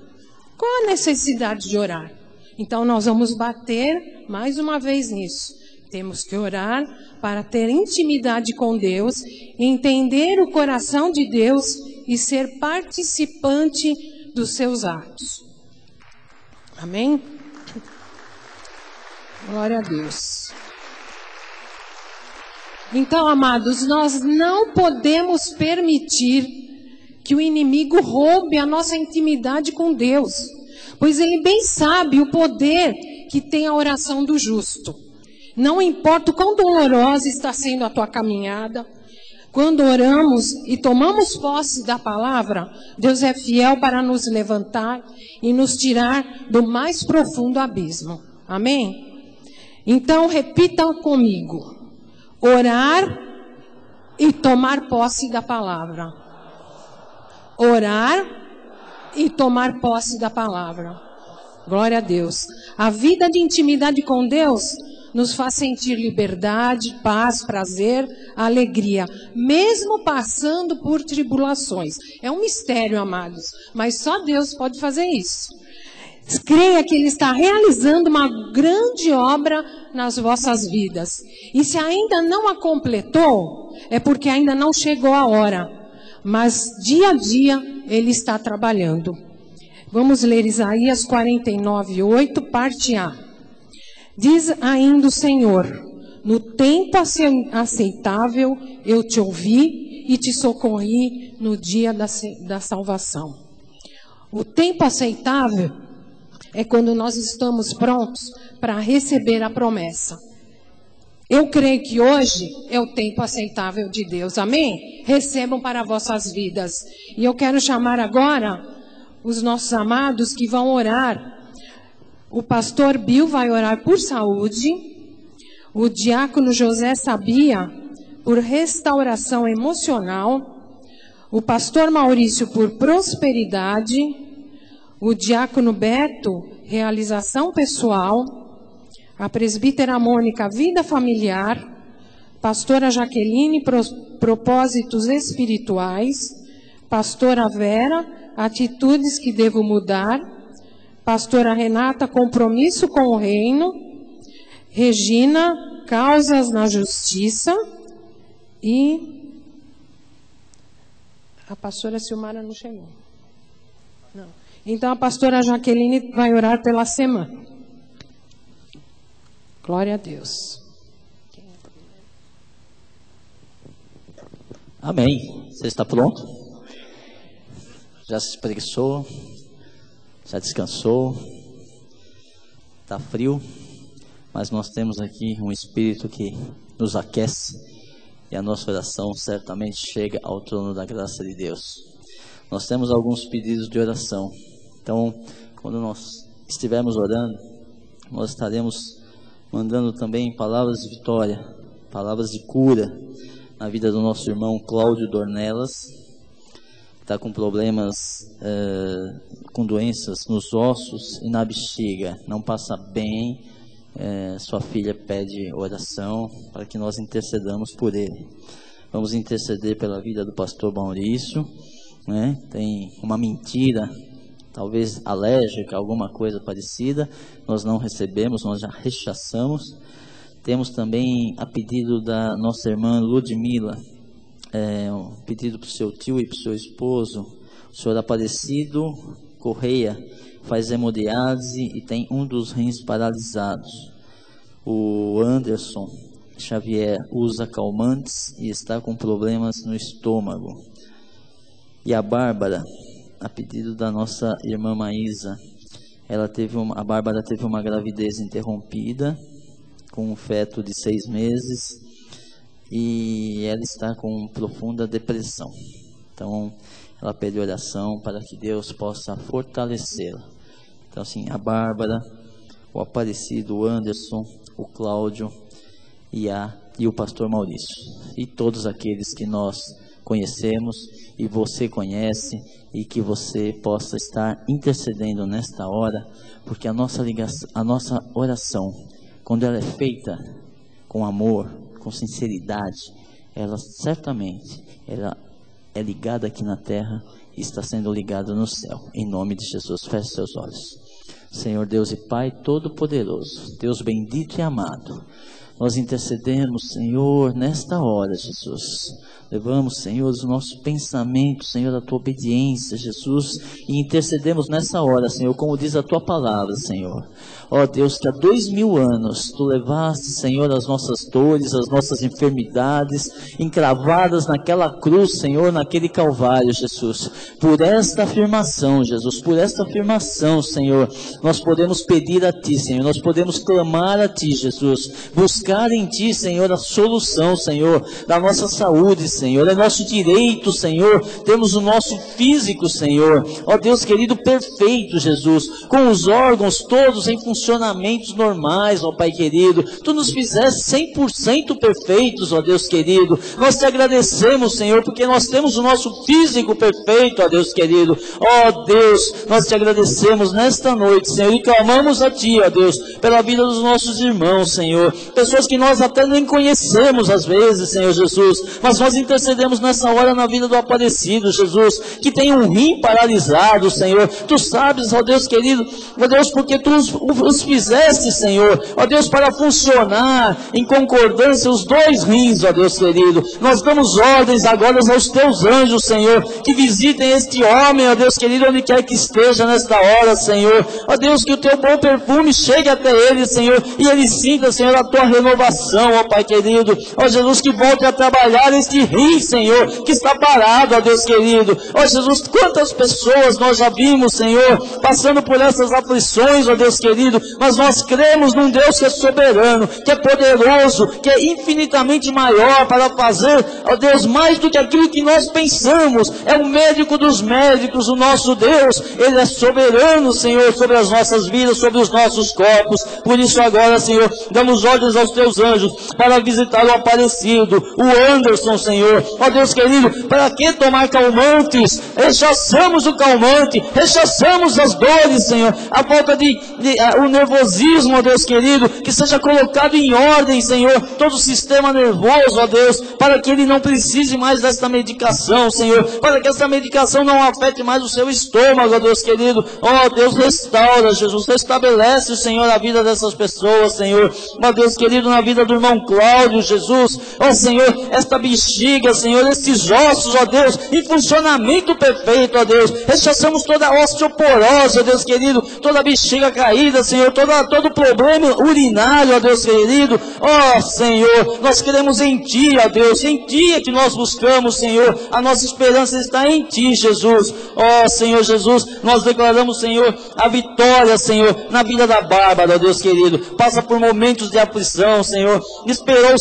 qual a necessidade de orar? Então nós vamos bater mais uma vez nisso. Temos que orar para ter intimidade com Deus, entender o coração de Deus e ser participante dos seus atos. Amém? Glória a Deus. Então, amados, nós não podemos permitir que o inimigo roube a nossa intimidade com Deus, pois ele bem sabe o poder que tem a oração do justo. Não importa o quão dolorosa está sendo a tua caminhada, quando oramos e tomamos posse da palavra, Deus é fiel para nos levantar e nos tirar do mais profundo abismo. Amém? Então, repita comigo. Orar e tomar posse da palavra. Orar e tomar posse da palavra. Glória a Deus. A vida de intimidade com Deus nos faz sentir liberdade, paz, prazer, alegria, mesmo passando por tribulações. É um mistério, amados, mas só Deus pode fazer isso. Creia que Ele está realizando uma grande obra nas vossas vidas. E se ainda não a completou, é porque ainda não chegou a hora. Mas dia a dia Ele está trabalhando. Vamos ler Isaías 49:8, parte A. Diz ainda o Senhor, no tempo aceitável eu te ouvi e te socorri no dia da salvação. O tempo aceitável é quando nós estamos prontos para receber a promessa. Eu creio que hoje é o tempo aceitável de Deus, amém? Recebam para vossas vidas. E eu quero chamar agora os nossos amados que vão orar. O pastor Bill vai orar por saúde, o diácono José Sabia por restauração emocional, o pastor Maurício por prosperidade, o diácono Beto, realização pessoal, a presbítera Mônica, vida familiar, pastora Jaqueline, propósitos espirituais, pastora Vera, atitudes que devo mudar, pastora Renata, compromisso com o reino, Regina, causas na justiça, e a pastora Silmara não chegou. Não. Então a pastora Jaqueline vai orar pela semana. Glória a Deus. Amém. Você está pronto? Já se espreguiçou? Já descansou? Está frio? Mas nós temos aqui um Espírito que nos aquece e a nossa oração certamente chega ao trono da graça de Deus. Nós temos alguns pedidos de oração. Então, quando nós estivermos orando, nós estaremos mandando também palavras de vitória, palavras de cura na vida do nosso irmão Cláudio Dornelas, está com problemas, com doenças nos ossos e na bexiga, não passa bem, sua filha pede oração para que nós intercedamos por ele. Vamos interceder pela vida do pastor Maurício, né? Tem uma mentira, talvez alérgica, alguma coisa parecida, nós não recebemos, nós já rechaçamos. Temos também a pedido da nossa irmã Ludmila, um pedido para o seu tio e para o seu esposo, o senhor Aparecido Correia, faz hemodiálise e tem um dos rins paralisados. O Anderson Xavier usa calmantes e está com problemas no estômago. E a Bárbara, a pedido da nossa irmã Maísa, a Bárbara teve uma gravidez interrompida, com um feto de 6 meses, e ela está com profunda depressão. Então, ela pede oração para que Deus possa fortalecê-la. Então, assim, a Bárbara, o Aparecido, o Anderson, o Cláudio e o pastor Maurício. E todos aqueles que nós conhecemos e você conhece, e que você possa estar intercedendo nesta hora, porque a nossa oração, quando ela é feita com amor, com sinceridade, ela certamente é ligada aqui na terra e está sendo ligada no céu. Em nome de Jesus, feche seus olhos. Senhor Deus e Pai Todo-Poderoso, Deus bendito e amado, nós intercedemos, Senhor, nesta hora, Jesus. Levamos, Senhor, os nossos pensamentos, Senhor, a Tua obediência, Jesus, e intercedemos nessa hora, Senhor, como diz a Tua palavra, Senhor. Ó Deus, que há 2000 anos Tu levaste, Senhor, as nossas dores, as nossas enfermidades, encravadas naquela cruz, Senhor, naquele Calvário, Jesus. Por esta afirmação, Jesus, por esta afirmação, Senhor, nós podemos pedir a Ti, Senhor, nós podemos clamar a Ti, Jesus, buscar em Ti, Senhor, a solução, Senhor, da nossa saúde, Senhor, é nosso direito, Senhor, temos o nosso físico, Senhor, ó Deus querido, perfeito, Jesus, com os órgãos todos em funcionamentos normais, ó Pai querido, Tu nos fizeste 100% perfeitos, ó Deus querido, nós Te agradecemos, Senhor, porque nós temos o nosso físico perfeito, ó Deus querido, ó Deus, nós Te agradecemos nesta noite, Senhor, e clamamos a Ti, ó Deus, pela vida dos nossos irmãos, Senhor, pessoas que nós até nem conhecemos às vezes, Senhor Jesus, mas nós intercedemos nessa hora na vida do Aparecido, Jesus, que tem um rim paralisado, Senhor. Tu sabes, ó Deus querido, ó Deus, porque Tu os fizeste, Senhor, ó Deus, para funcionar em concordância os 2 rins, ó Deus querido. Nós damos ordens agora aos Teus anjos, Senhor, que visitem este homem, ó Deus querido, onde quer que esteja nesta hora, Senhor. Ó Deus, que o Teu bom perfume chegue até ele, Senhor, e ele sinta, Senhor, a Tua renovação, ó Pai querido. Ó Jesus, que volte a trabalhar este rim, Senhor, que está parado, ó Deus querido. Ó Jesus, quantas pessoas nós já vimos, Senhor, passando por essas aflições, ó Deus querido, mas nós cremos num Deus que é soberano, que é poderoso, que é infinitamente maior para fazer, ó Deus, mais do que aquilo que nós pensamos. É o médico dos médicos, o nosso Deus. Ele é soberano, Senhor, sobre as nossas vidas, sobre os nossos corpos. Por isso agora, Senhor, damos ordens aos Teus anjos para visitar o Aparecido, o Anderson, Senhor, ó Deus querido, para que tomar calmantes? Rechaçamos o calmante, rechaçamos as dores, Senhor, a falta o nervosismo, ó Deus querido, que seja colocado em ordem, Senhor, todo o sistema nervoso, ó Deus, para que ele não precise mais desta medicação, Senhor, para que essa medicação não afete mais o seu estômago, ó Deus querido. Ó Deus, restaura, Jesus, restabelece, Senhor, a vida dessas pessoas, Senhor, ó Deus querido, na vida do irmão Cláudio, Jesus, ó Senhor, esta bexiga, Senhor, estes ossos, ó Deus, em funcionamento perfeito, ó Deus, rechaçamos toda a osteoporose, ó Deus querido, toda a bexiga caída, Senhor, todo problema urinário, ó Deus querido. Ó Senhor, nós queremos em Ti, ó Deus, em Ti é que nós buscamos, Senhor, a nossa esperança está em Ti, Jesus. Ó Senhor Jesus, nós declaramos, Senhor, a vitória, Senhor, na vida da Bárbara, ó Deus querido, passa por momentos de aflição, Senhor, esperou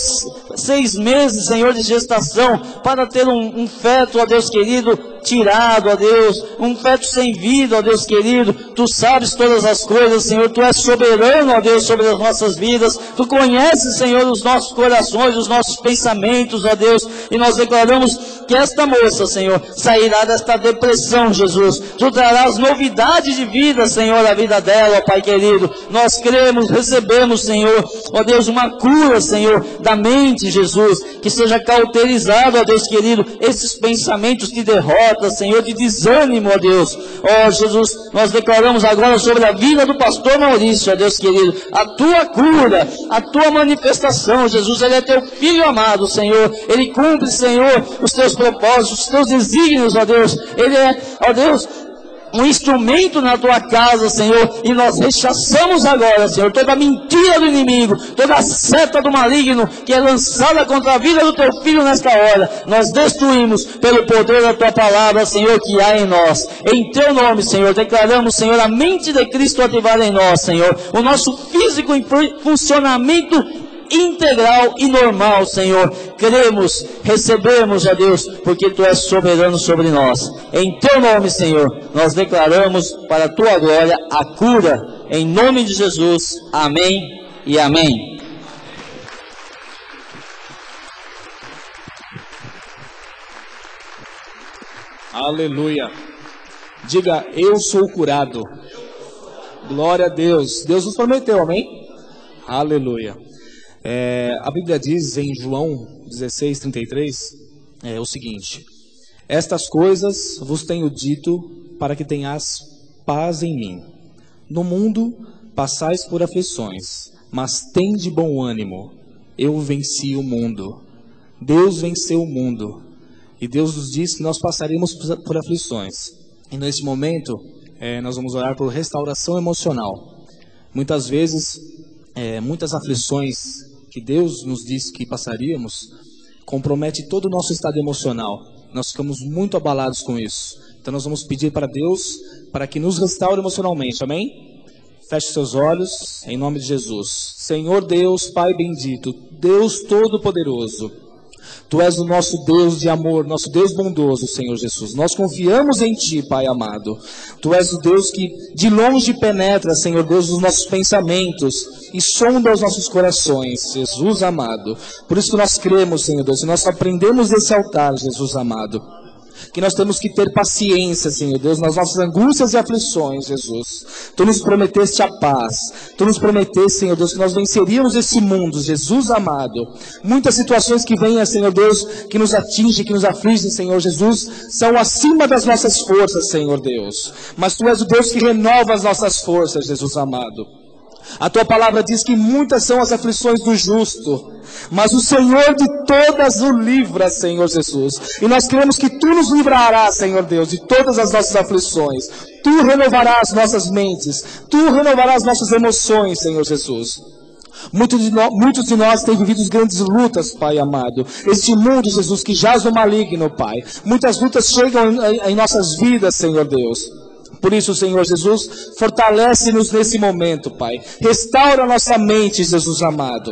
6 meses, Senhor, de gestação, para ter um feto, ó Deus querido, tirado, ó Deus, um feto sem vida, ó Deus querido. Tu sabes todas as coisas, Senhor, Tu és soberano, ó Deus, sobre as nossas vidas. Tu conheces, Senhor, os nossos corações, os nossos pensamentos, ó Deus, e nós declaramos que esta moça, Senhor, sairá desta depressão, Jesus. Tu trarás novidade de vida, Senhor, a vida dela, ó Pai querido. Nós cremos, recebemos, Senhor, ó Deus, uma cura, Senhor, da mente, Jesus, que seja cauterizado, ó Deus querido, esses pensamentos de derrota, Senhor, de desânimo, ó Deus. Ó Jesus, nós declaramos agora sobre a vida do pastor Maurício, ó Deus querido, a tua cura, a tua manifestação, Jesus. Ele é teu filho amado, Senhor. Ele cumpre, Senhor, os teus propósitos, os teus desígnios, ó Deus. Ele é, ó Deus, um instrumento na tua casa, Senhor, e nós rechaçamos agora, Senhor, toda mentira do inimigo, toda seta do maligno que é lançada contra a vida do teu filho nesta hora. Nós destruímos pelo poder da tua palavra, Senhor, que há em nós. Em teu nome, Senhor, declaramos, Senhor, a mente de Cristo ativada em nós, Senhor, o nosso físico em funcionamento integral e normal, Senhor. Cremos, recebemos, ó Deus, porque Tu és soberano sobre nós. Em Teu nome, Senhor, nós declaramos para a Tua glória a cura, em nome de Jesus. Amém e amém. Aleluia. Diga, eu sou curado. Glória a Deus. Deus nos prometeu, amém? Aleluia. A Bíblia diz em João 16:33 o seguinte: estas coisas vos tenho dito para que tenhas paz em mim. No mundo passais por aflições, mas tende bom ânimo. Eu venci o mundo. Deus venceu o mundo. E Deus nos disse que nós passaremos por aflições. E nesse momento nós vamos orar por restauração emocional. Muitas vezes, muitas aflições que Deus nos disse que passaríamos, compromete todo o nosso estado emocional. Nós ficamos muito abalados com isso. Então nós vamos pedir para Deus, para que nos restaure emocionalmente, amém? Feche seus olhos, em nome de Jesus. Senhor Deus, Pai bendito, Deus Todo-Poderoso, Tu és o nosso Deus de amor, nosso Deus bondoso, Senhor Jesus. Nós confiamos em Ti, Pai amado. Tu és o Deus que de longe penetra, Senhor Deus, os nossos pensamentos e sonda os nossos corações, Jesus amado. Por isso que nós cremos, Senhor Deus, e nós aprendemos desse altar, Jesus amado, que nós temos que ter paciência, Senhor Deus, nas nossas angústias e aflições, Jesus. Tu nos prometeste a paz. Tu nos prometeste, Senhor Deus, que nós venceríamos esse mundo, Jesus amado. Muitas situações que venham, Senhor Deus, que nos atingem, que nos afligem, Senhor Jesus, são acima das nossas forças, Senhor Deus. Mas Tu és o Deus que renova as nossas forças, Jesus amado. A Tua palavra diz que muitas são as aflições do justo, mas o Senhor de todas o livra, Senhor Jesus. E nós queremos que Tu nos livrarás, Senhor Deus, de todas as nossas aflições. Tu renovarás nossas mentes, Tu renovarás nossas emoções, Senhor Jesus. Muitos de nós têm vivido grandes lutas, Pai amado. Este mundo, Jesus, que jaz no maligno, Pai. Muitas lutas chegam em nossas vidas, Senhor Deus. Por isso, Senhor Jesus, fortalece-nos nesse momento, Pai. Restaura nossa mente, Jesus amado.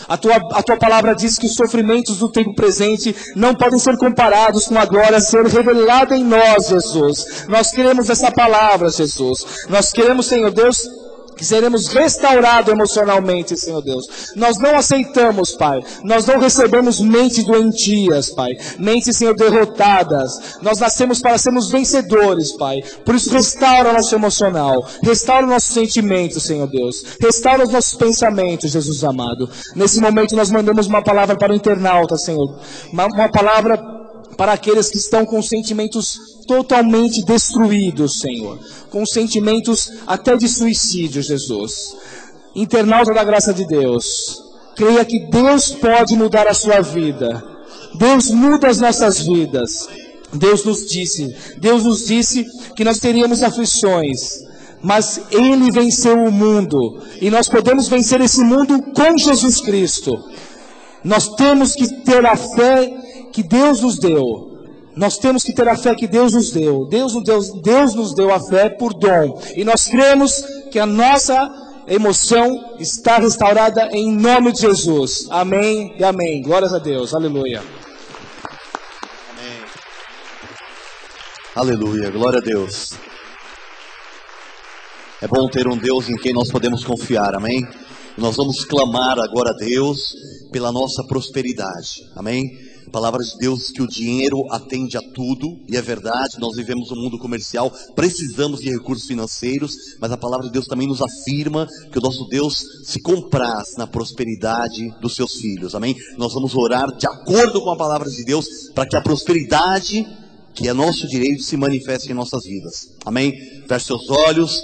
A tua palavra diz que os sofrimentos do tempo presente não podem ser comparados com a glória a ser revelada em nós, Jesus. Nós queremos essa palavra, Jesus. Nós queremos, Senhor Deus, que seremos restaurados emocionalmente, Senhor Deus. Nós não aceitamos, Pai. Nós não recebemos mentes doentias, Pai. Mentes, Senhor, derrotadas. Nós nascemos para sermos vencedores, Pai. Por isso, restaura o nosso emocional. Restaura os nossos sentimentos, Senhor Deus. Restaura os nossos pensamentos, Jesus amado. Nesse momento, nós mandamos uma palavra para o internauta, Senhor. Uma palavra para aqueles que estão com sentimentos totalmente destruídos, Senhor. Com sentimentos até de suicídio, Jesus. Internauta da graça de Deus, creia que Deus pode mudar a sua vida. Deus muda as nossas vidas. Deus nos disse que nós teríamos aflições, mas Ele venceu o mundo. E nós podemos vencer esse mundo com Jesus Cristo. Nós temos que ter a fé que Deus nos deu. Nós temos que ter a fé que Deus nos deu. Deus nos deu a fé por dom. E nós cremos que a nossa emoção está restaurada em nome de Jesus. Amém e amém. Glórias a Deus. Aleluia. Amém. Aleluia. Glória a Deus. É bom ter um Deus em quem nós podemos confiar. Amém. Nós vamos clamar agora a Deus pela nossa prosperidade. Amém. A palavra de Deus que o dinheiro atende a tudo, e é verdade, nós vivemos um mundo comercial, precisamos de recursos financeiros, mas a palavra de Deus também nos afirma que o nosso Deus se compraz na prosperidade dos seus filhos, amém? Nós vamos orar de acordo com a palavra de Deus, para que a prosperidade, que é nosso direito, se manifeste em nossas vidas, amém? Feche seus olhos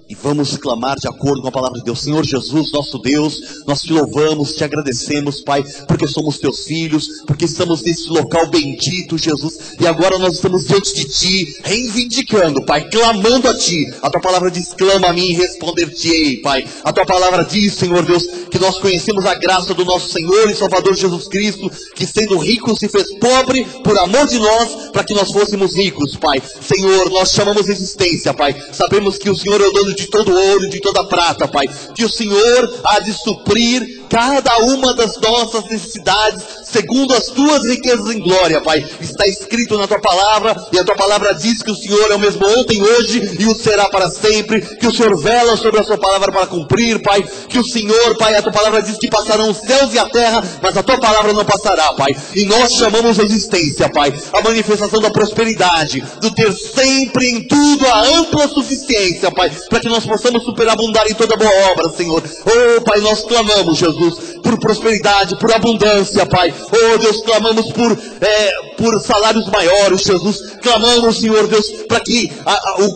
e vamos clamar de acordo com a palavra de Deus. Senhor Jesus, nosso Deus, nós te louvamos, te agradecemos, Pai, porque somos teus filhos, porque estamos nesse local bendito, Jesus, e agora nós estamos diante de ti, reivindicando, Pai, clamando a ti. A tua palavra diz, clama a mim e responder-te-ei, Pai. A tua palavra diz, Senhor Deus, que nós conhecemos a graça do nosso Senhor e Salvador Jesus Cristo, que sendo rico se fez pobre por amor de nós, para que nós fôssemos ricos, Pai. Senhor, nós chamamos existência, Pai. Sabemos que o Senhor é o dono de todo ouro, de toda prata, Pai, que o Senhor há de suprir cada uma das nossas necessidades, segundo as tuas riquezas em glória, Pai. Está escrito na tua palavra, e a tua palavra diz que o Senhor é o mesmo ontem, hoje e o será para sempre, que o Senhor vela sobre a sua palavra para cumprir, Pai, que o Senhor, Pai, a tua palavra diz que passarão os céus e a terra, mas a tua palavra não passará, Pai, e nós chamamos a existência, Pai, a manifestação da prosperidade, do ter sempre em tudo a ampla suficiência, Pai, para que nós possamos superabundar em toda boa obra, Senhor. Oh, Pai, nós clamamos, Jesus, por prosperidade, por abundância, Pai. Oh, Deus, clamamos por salários maiores, Jesus. Clamamos, Senhor Deus, para que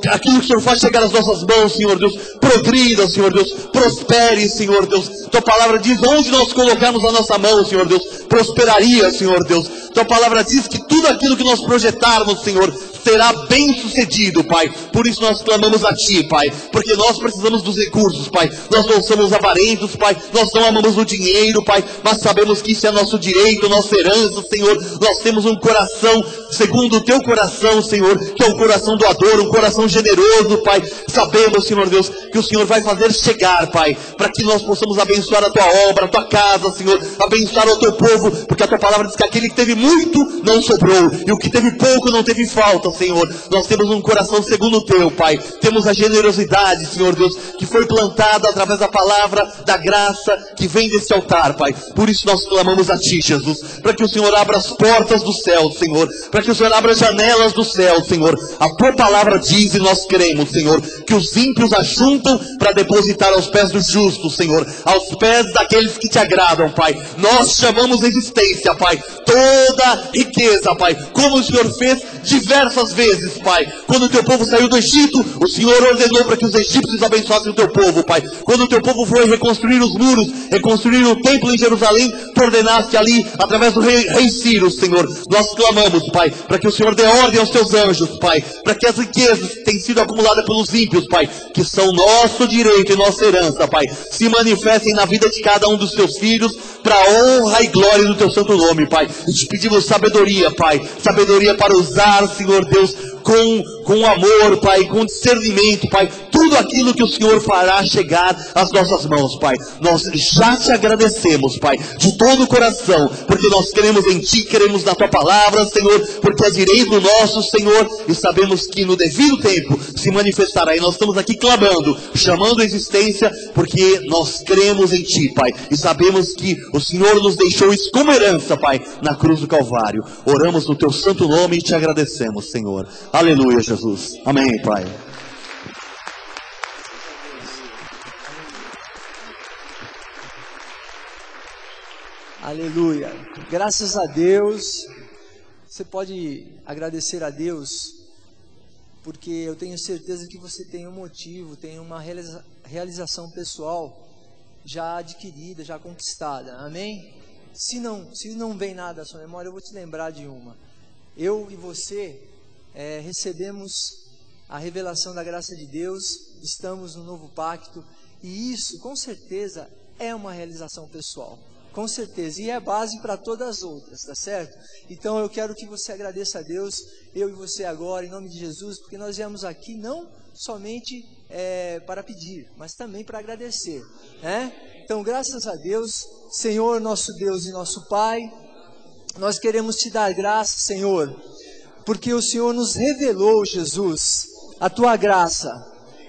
aquilo que o Senhor faz chegar às nossas mãos, Senhor Deus, progrida, Senhor Deus, prospere, Senhor Deus. Tua palavra diz, onde nós colocarmos a nossa mão, Senhor Deus, prosperaria, Senhor Deus. Tua palavra diz que tudo aquilo que nós projetarmos, Senhor, será bem sucedido, Pai. Por isso nós clamamos a Ti, Pai, porque nós precisamos dos recursos, Pai. Nós não somos avarentos, Pai, nós não amamos o dinheiro, Pai, mas sabemos que isso é nosso direito, nossa herança, Senhor. Nós temos um coração segundo o Teu coração, Senhor, que é um coração doador, um coração generoso, Pai. Sabemos, Senhor Deus, que o Senhor vai fazer chegar, Pai, para que nós possamos abençoar a Tua obra, a Tua casa, Senhor, abençoar o Teu povo, porque a Tua palavra diz que aquele que teve muito não sobrou, e o que teve pouco não teve falta, Senhor. Nós temos um coração segundo o Teu, Pai. Temos a generosidade, Senhor Deus, que foi plantada através da palavra da graça que vem desse altar, Pai. Por isso nós clamamos a Ti, Jesus, para que o Senhor abra as portas do céu, Senhor, para que o Senhor abra as janelas do céu, Senhor. A Tua palavra diz, e nós cremos, Senhor, que os ímpios ajuntam para depositar aos pés dos justos, Senhor, aos pés daqueles que Te agradam, Pai. Nós chamamos existência, Pai, toda riqueza, Pai, como o Senhor fez diversas vezes, Pai. Quando o Teu povo saiu do Egito, o Senhor ordenou para que os egípcios abençoassem o Teu povo, Pai. Quando o Teu povo foi reconstruir os muros, reconstruir o templo em Jerusalém, Tu ordenaste ali, através do rei Ciro, Senhor. Nós clamamos, Pai, para que o Senhor dê ordem aos Teus anjos, Pai, para que as riquezas que têm sido acumuladas pelos ímpios, Pai, que são nosso direito e nossa herança, Pai, se manifestem na vida de cada um dos Teus filhos, para a honra e glória do Teu santo nome, Pai. E te pedimos sabedoria, Pai, sabedoria para usar, Senhor Deus, com amor, Pai, com discernimento, Pai, tudo aquilo que o Senhor fará chegar às nossas mãos, Pai. Nós já Te agradecemos, Pai, de todo o coração, porque nós queremos em Ti, queremos na Tua palavra, Senhor, porque é direito nosso, Senhor, e sabemos que no devido tempo se manifestará, e nós estamos aqui clamando, chamando a existência, porque nós cremos em Ti, Pai, e sabemos que o Senhor nos deixou isso como herança, Pai, na cruz do Calvário. Oramos no Teu santo nome e Te agradecemos, Senhor. Aleluia, Jesus. Amém, Pai. Aleluia. Graças a Deus. Você pode agradecer a Deus, porque eu tenho certeza que você tem um motivo, tem uma realização pessoal já adquirida, já conquistada. Amém? Se não vem nada à sua memória, eu vou te lembrar de uma. Eu e você recebemos a revelação da graça de Deus, estamos no novo pacto, e isso com certeza é uma realização pessoal, com certeza, e é base para todas as outras, tá certo? Então eu quero que você agradeça a Deus, eu e você agora, em nome de Jesus, porque nós viemos aqui não somente para pedir, mas também para agradecer, né? Então graças a Deus, Senhor, nosso Deus e nosso Pai, nós queremos Te dar graça, Senhor, porque o Senhor nos revelou, Jesus, a Tua graça,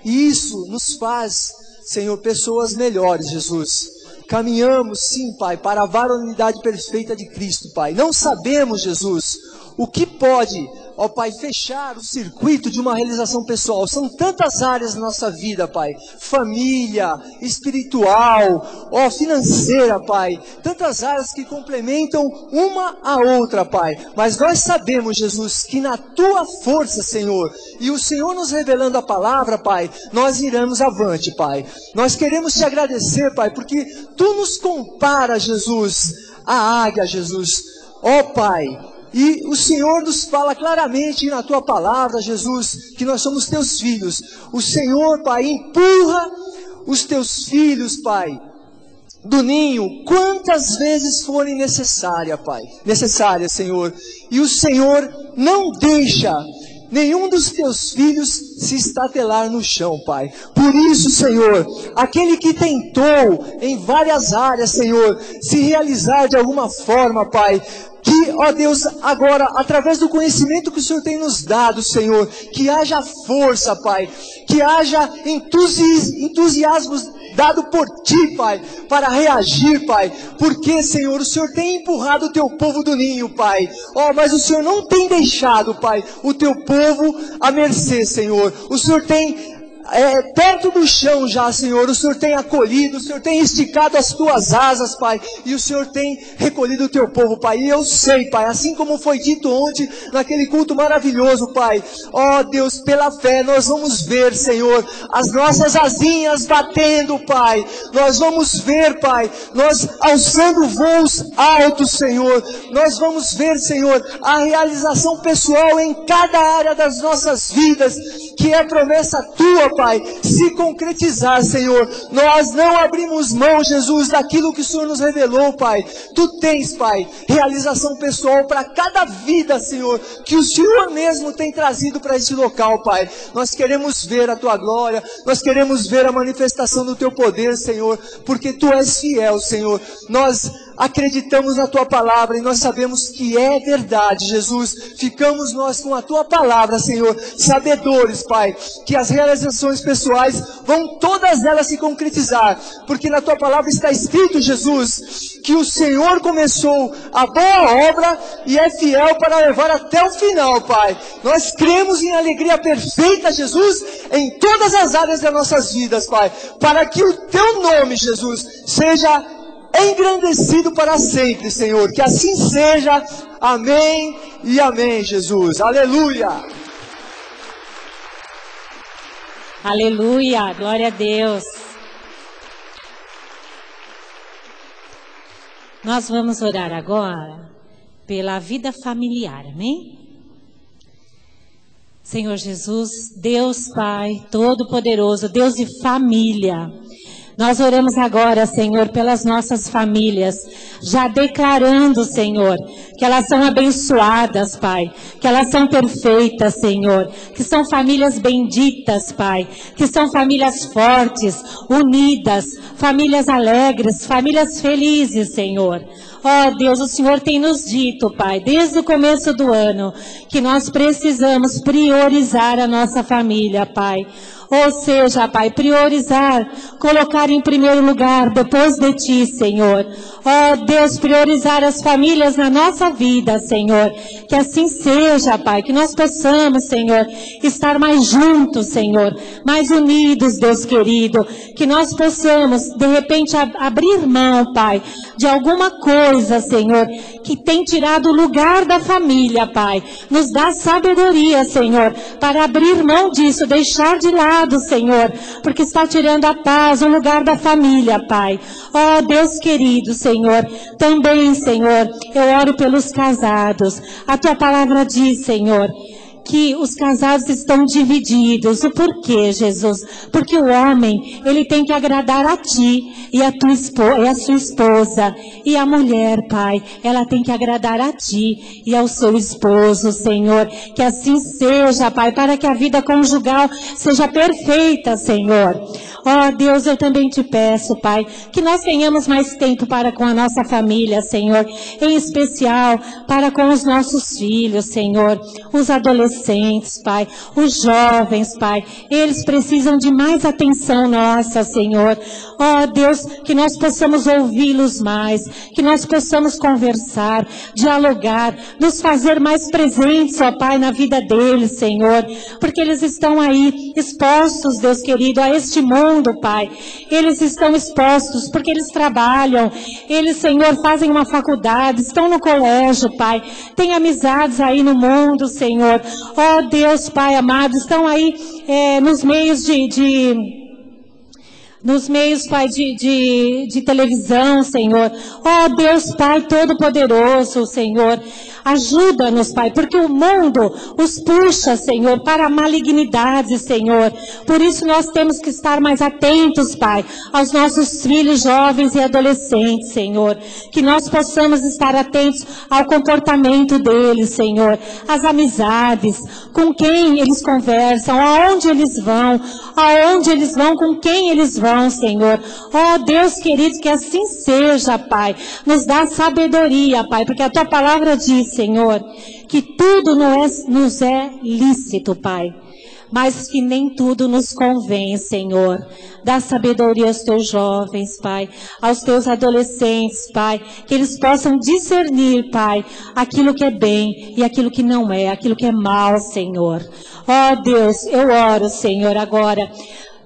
e isso nos faz, Senhor, pessoas melhores, Jesus. caminhamos, sim, Pai, para a varonilidade perfeita de Cristo, Pai. Não sabemos, Jesus, o que pode, ó Pai, fechar o circuito de uma realização pessoal. São tantas áreas na nossa vida, Pai. Família, espiritual, ó, financeira, Pai. Tantas áreas que complementam uma a outra, Pai. Mas nós sabemos, Jesus, que na Tua força, Senhor, e o Senhor nos revelando a palavra, Pai, nós iremos avante, Pai. Nós queremos Te agradecer, Pai, porque Tu nos comparas, Jesus, à águia, Jesus. Ó Pai, e o Senhor nos fala claramente na Tua palavra, Jesus, que nós somos Teus filhos. O Senhor, Pai, empurra os Teus filhos, Pai, do ninho, quantas vezes forem necessárias, Pai. Necessárias, Senhor. E o Senhor não deixa nenhum dos Teus filhos se estatelar no chão, Pai. Por isso, Senhor, aquele que tentou em várias áreas, Senhor, se realizar de alguma forma, Pai, que, ó Deus, agora, através do conhecimento que o Senhor tem nos dado, Senhor, que haja força, Pai, que haja entusiasmo dado por Ti, Pai, para reagir, Pai, porque, Senhor, o Senhor tem empurrado o Teu povo do ninho, Pai, ó, mas o Senhor não tem deixado, Pai, o Teu povo à mercê, Senhor, o Senhor tem perto do chão já, Senhor, o Senhor tem acolhido, o Senhor tem esticado as Tuas asas, Pai, e o Senhor tem recolhido o Teu povo, Pai, e eu sei, Pai, assim como foi dito ontem, naquele culto maravilhoso, Pai, ó Deus, pela fé, nós vamos ver, Senhor, as nossas asinhas batendo, Pai, nós vamos ver, Pai, nós alçando voos altos, Senhor, nós vamos ver, Senhor, a realização pessoal em cada área das nossas vidas, que é promessa Tua, Pai, se concretizar, Senhor. Nós não abrimos mão, Jesus, daquilo que o Senhor nos revelou, Pai. Tu tens, Pai, realização pessoal para cada vida, Senhor, que o Senhor mesmo tem trazido para este local, Pai. Nós queremos ver a Tua glória, nós queremos ver a manifestação do Teu poder, Senhor, porque Tu és fiel, Senhor. Nós acreditamos na Tua palavra e nós sabemos que é verdade, Jesus. Ficamos nós com a Tua palavra, Senhor, sabedores, Pai, que as realizações pessoais vão todas elas se concretizar, porque na Tua palavra está escrito, Jesus, que o Senhor começou a boa obra e é fiel para levar até o final, Pai. Nós cremos em alegria perfeita, Jesus, em todas as áreas das nossas vidas, Pai, para que o Teu nome, Jesus, seja engrandecido para sempre, Senhor. Que assim seja. Amém e amém, Jesus. Aleluia. Aleluia. Glória a Deus. Nós vamos orar agora pela vida familiar. Amém? Senhor Jesus, Deus Pai Todo-Poderoso, Deus de família. Nós oramos agora, Senhor, pelas nossas famílias, já declarando, Senhor, que elas são abençoadas, Pai, que elas são perfeitas, Senhor, que são famílias benditas, Pai, que são famílias fortes, unidas, famílias alegres, famílias felizes, Senhor. Ó Deus, o Senhor tem nos dito, Pai, desde o começo do ano, que nós precisamos priorizar a nossa família, Pai. Ou seja, Pai, priorizar, colocar em primeiro lugar, depois de Ti, Senhor. Ó Deus, priorizar as famílias na nossa vida, Senhor. Que assim seja, Pai, que nós possamos, Senhor, estar mais juntos, Senhor, mais unidos, Deus querido. Que nós possamos, de repente, abrir mão, Pai, de alguma coisa, Senhor, que tem tirado o lugar da família, Pai. Nos dá sabedoria, Senhor, para abrir mão disso, deixar de lado, Senhor, porque está tirando a paz, o lugar da família, Pai. Ó Deus querido, Senhor, também, Senhor, eu oro pelos casados. A Tua palavra diz, Senhor, que os casados estão divididos. O porquê, Jesus? Porque o homem, ele tem que agradar a Ti e a sua esposa. E a mulher, Pai, ela tem que agradar a Ti e ao seu esposo, Senhor. Que assim seja, Pai, para que a vida conjugal seja perfeita, Senhor. Ó Deus, eu também Te peço, Pai, que nós tenhamos mais tempo para com a nossa família, Senhor. Em especial, para com os nossos filhos, Senhor. Os adolescentes, adolescentes, Pai, os jovens, Pai, eles precisam de mais atenção nossa, Senhor. Ó Deus, que nós possamos ouvi-los mais, que nós possamos conversar, dialogar, nos fazer mais presentes, ó Pai, na vida deles, Senhor, porque eles estão aí expostos, Deus querido, a este mundo, Pai. Eles estão expostos porque eles trabalham, eles, Senhor, fazem uma faculdade, estão no colégio, Pai, têm amizades aí no mundo, Senhor. Ó Deus, Pai amado, estão aí nos meios Pai, de televisão, Senhor. Ó Deus, Pai Todo-Poderoso, Senhor. Ajuda-nos, Pai, porque o mundo os puxa, Senhor, para a malignidade, Senhor. Por isso nós temos que estar mais atentos, Pai, aos nossos filhos jovens e adolescentes, Senhor. Que nós possamos estar atentos ao comportamento deles, Senhor. Às amizades, com quem eles conversam, aonde eles vão, com quem eles vão, Senhor. Ó Deus querido, que assim seja, Pai. Nos dá sabedoria, Pai, porque a Tua palavra diz, Senhor, que tudo nos é lícito, Pai, mas que nem tudo nos convém, Senhor. Dá sabedoria aos Teus jovens, Pai, aos Teus adolescentes, Pai, que eles possam discernir, Pai, aquilo que é bem e aquilo que não é, aquilo que é mal, Senhor. Ó Deus, eu oro, Senhor, agora,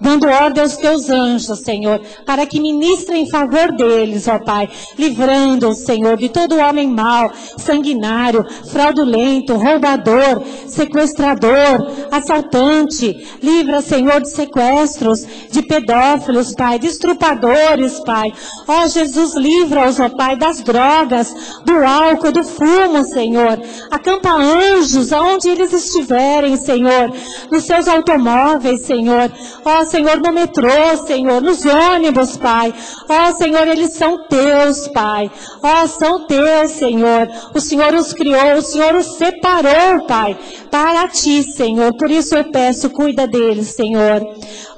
dando ordem aos Teus anjos, Senhor, para que ministrem em favor deles, ó Pai, livrando, Senhor, de todo homem mau, sanguinário, fraudulento, roubador, sequestrador, assaltante. Livra, Senhor, de sequestros, de pedófilos, Pai, de estrupadores, Pai. Ó Jesus, livra-os, ó Pai, das drogas, do álcool, do fumo, Senhor. Acampa anjos aonde eles estiverem, Senhor, nos seus automóveis, Senhor. Ó Senhor, no metrô, Senhor, nos ônibus, Pai. Ó Senhor, eles são Teus, Pai. Ó, são Teus, Senhor. O Senhor os criou, o Senhor os separou, Pai, para Ti, Senhor. Por isso eu peço, cuida deles, Senhor.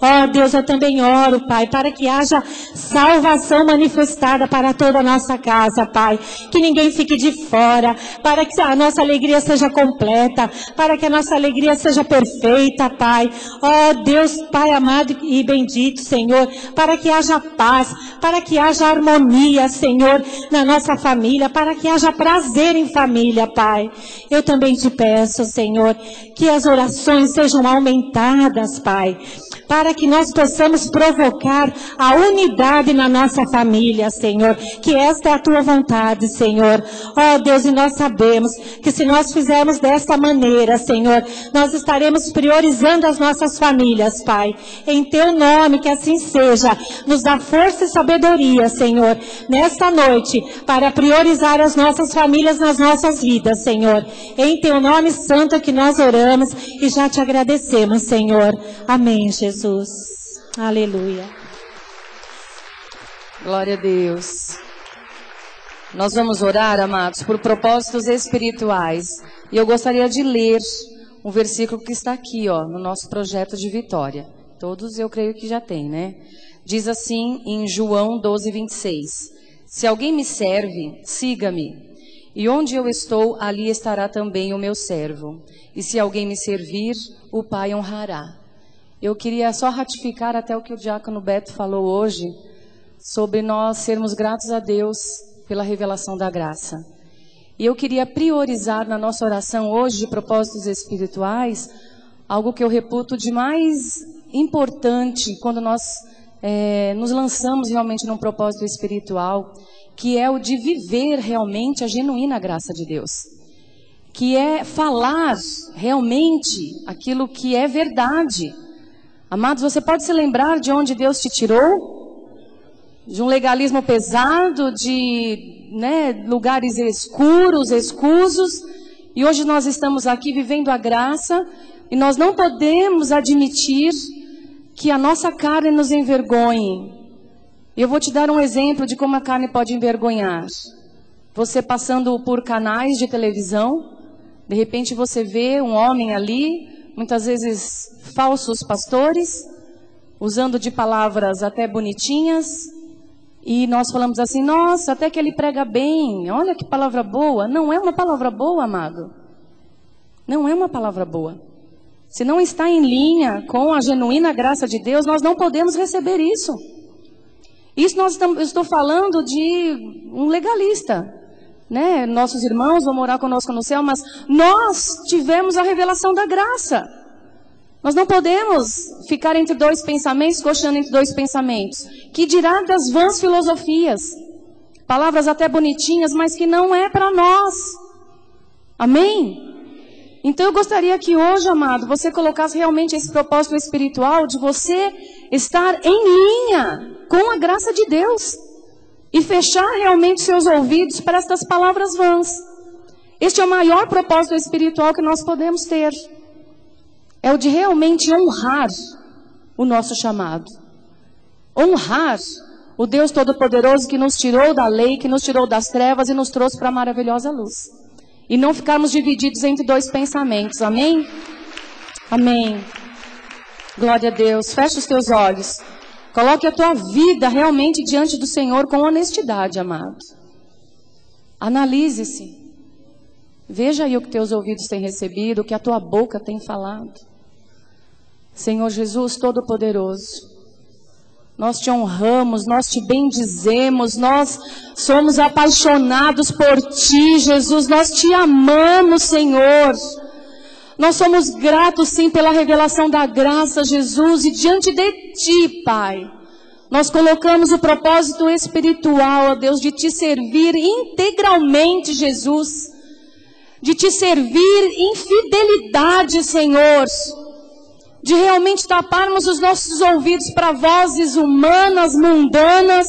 Ó Deus, eu também oro, Pai, para que haja salvação manifestada para toda a nossa casa, Pai. Que ninguém fique de fora, para que a nossa alegria seja completa, para que a nossa alegria seja perfeita, Pai. Ó Deus, Pai amado e bendito, Senhor, para que haja paz, para que haja harmonia, Senhor, na nossa família, para que haja prazer em família, Pai. Eu também te peço, Senhor, que as orações sejam aumentadas, Pai, para que nós possamos provocar a unidade na nossa família, Senhor, que esta é a Tua vontade, Senhor. Ó Deus, e nós sabemos que se nós fizermos desta maneira, Senhor, nós estaremos priorizando as nossas famílias, Pai. Em Teu nome, que assim seja. Nos dá força e sabedoria, Senhor, nesta noite, para priorizar as nossas famílias nas nossas vidas, Senhor. Em Teu nome santo que nós oramos e já Te agradecemos, Senhor. Amém, Jesus. Aleluia. Glória a Deus. Nós vamos orar, amados, por propósitos espirituais. E eu gostaria de ler um versículo que está aqui, ó, no nosso projeto de vitória. Todos eu creio que já tem, né? Diz assim em João 12:26. Se alguém me serve, siga-me. E onde eu estou, ali estará também o meu servo. E se alguém me servir, o Pai honrará. Eu queria só ratificar até o que o diácono Beto falou hoje, sobre nós sermos gratos a Deus pela revelação da graça. E eu queria priorizar na nossa oração hoje de propósitos espirituais, algo que eu reputo de mais importante quando nós nos lançamos realmente num propósito espiritual, que é o de viver realmente a genuína graça de Deus. Que é falar realmente aquilo que é verdade. Amados, você pode se lembrar de onde Deus te tirou? De um legalismo pesado, de lugares escuros, escusos. E hoje nós estamos aqui vivendo a graça e nós não podemos admitir que a nossa carne nos envergonhe. Eu vou te dar um exemplo de como a carne pode envergonhar. Você passando por canais de televisão, de repente você vê um homem ali, muitas vezes falsos pastores, usando de palavras até bonitinhas, e nós falamos assim, nossa, até que ele prega bem, olha que palavra boa. Não é uma palavra boa, amado. Não é uma palavra boa. Se não está em linha com a genuína graça de Deus, nós não podemos receber isso. Isso eu estou falando de um legalista, né? Nossos irmãos vão morar conosco no céu, mas nós tivemos a revelação da graça. Nós não podemos ficar entre dois pensamentos, cocheando entre dois pensamentos. Que dirá das vãs filosofias? Palavras até bonitinhas, mas que não é para nós. Amém? Então eu gostaria que hoje, amado, você colocasse realmente esse propósito espiritual de você estar em linha com a graça de Deus e fechar realmente seus ouvidos para estas palavras vãs. Este é o maior propósito espiritual que nós podemos ter. É o de realmente honrar o nosso chamado. Honrar o Deus Todo-Poderoso que nos tirou da lei, que nos tirou das trevas e nos trouxe para a maravilhosa luz. E não ficarmos divididos entre dois pensamentos. Amém? Amém. Glória a Deus. Fecha os teus olhos. Coloque a tua vida realmente diante do Senhor com honestidade, amado. Analise-se. Veja aí o que teus ouvidos têm recebido, o que a tua boca tem falado. Senhor Jesus Todo-Poderoso, nós te honramos, nós te bendizemos, nós somos apaixonados por ti, Jesus, nós te amamos, Senhor. Nós somos gratos, sim, pela revelação da graça, Jesus, e diante de ti, Pai, nós colocamos o propósito espiritual, ó Deus, de te servir integralmente, Jesus, de te servir em fidelidade, Senhor, de realmente taparmos os nossos ouvidos para vozes humanas, mundanas.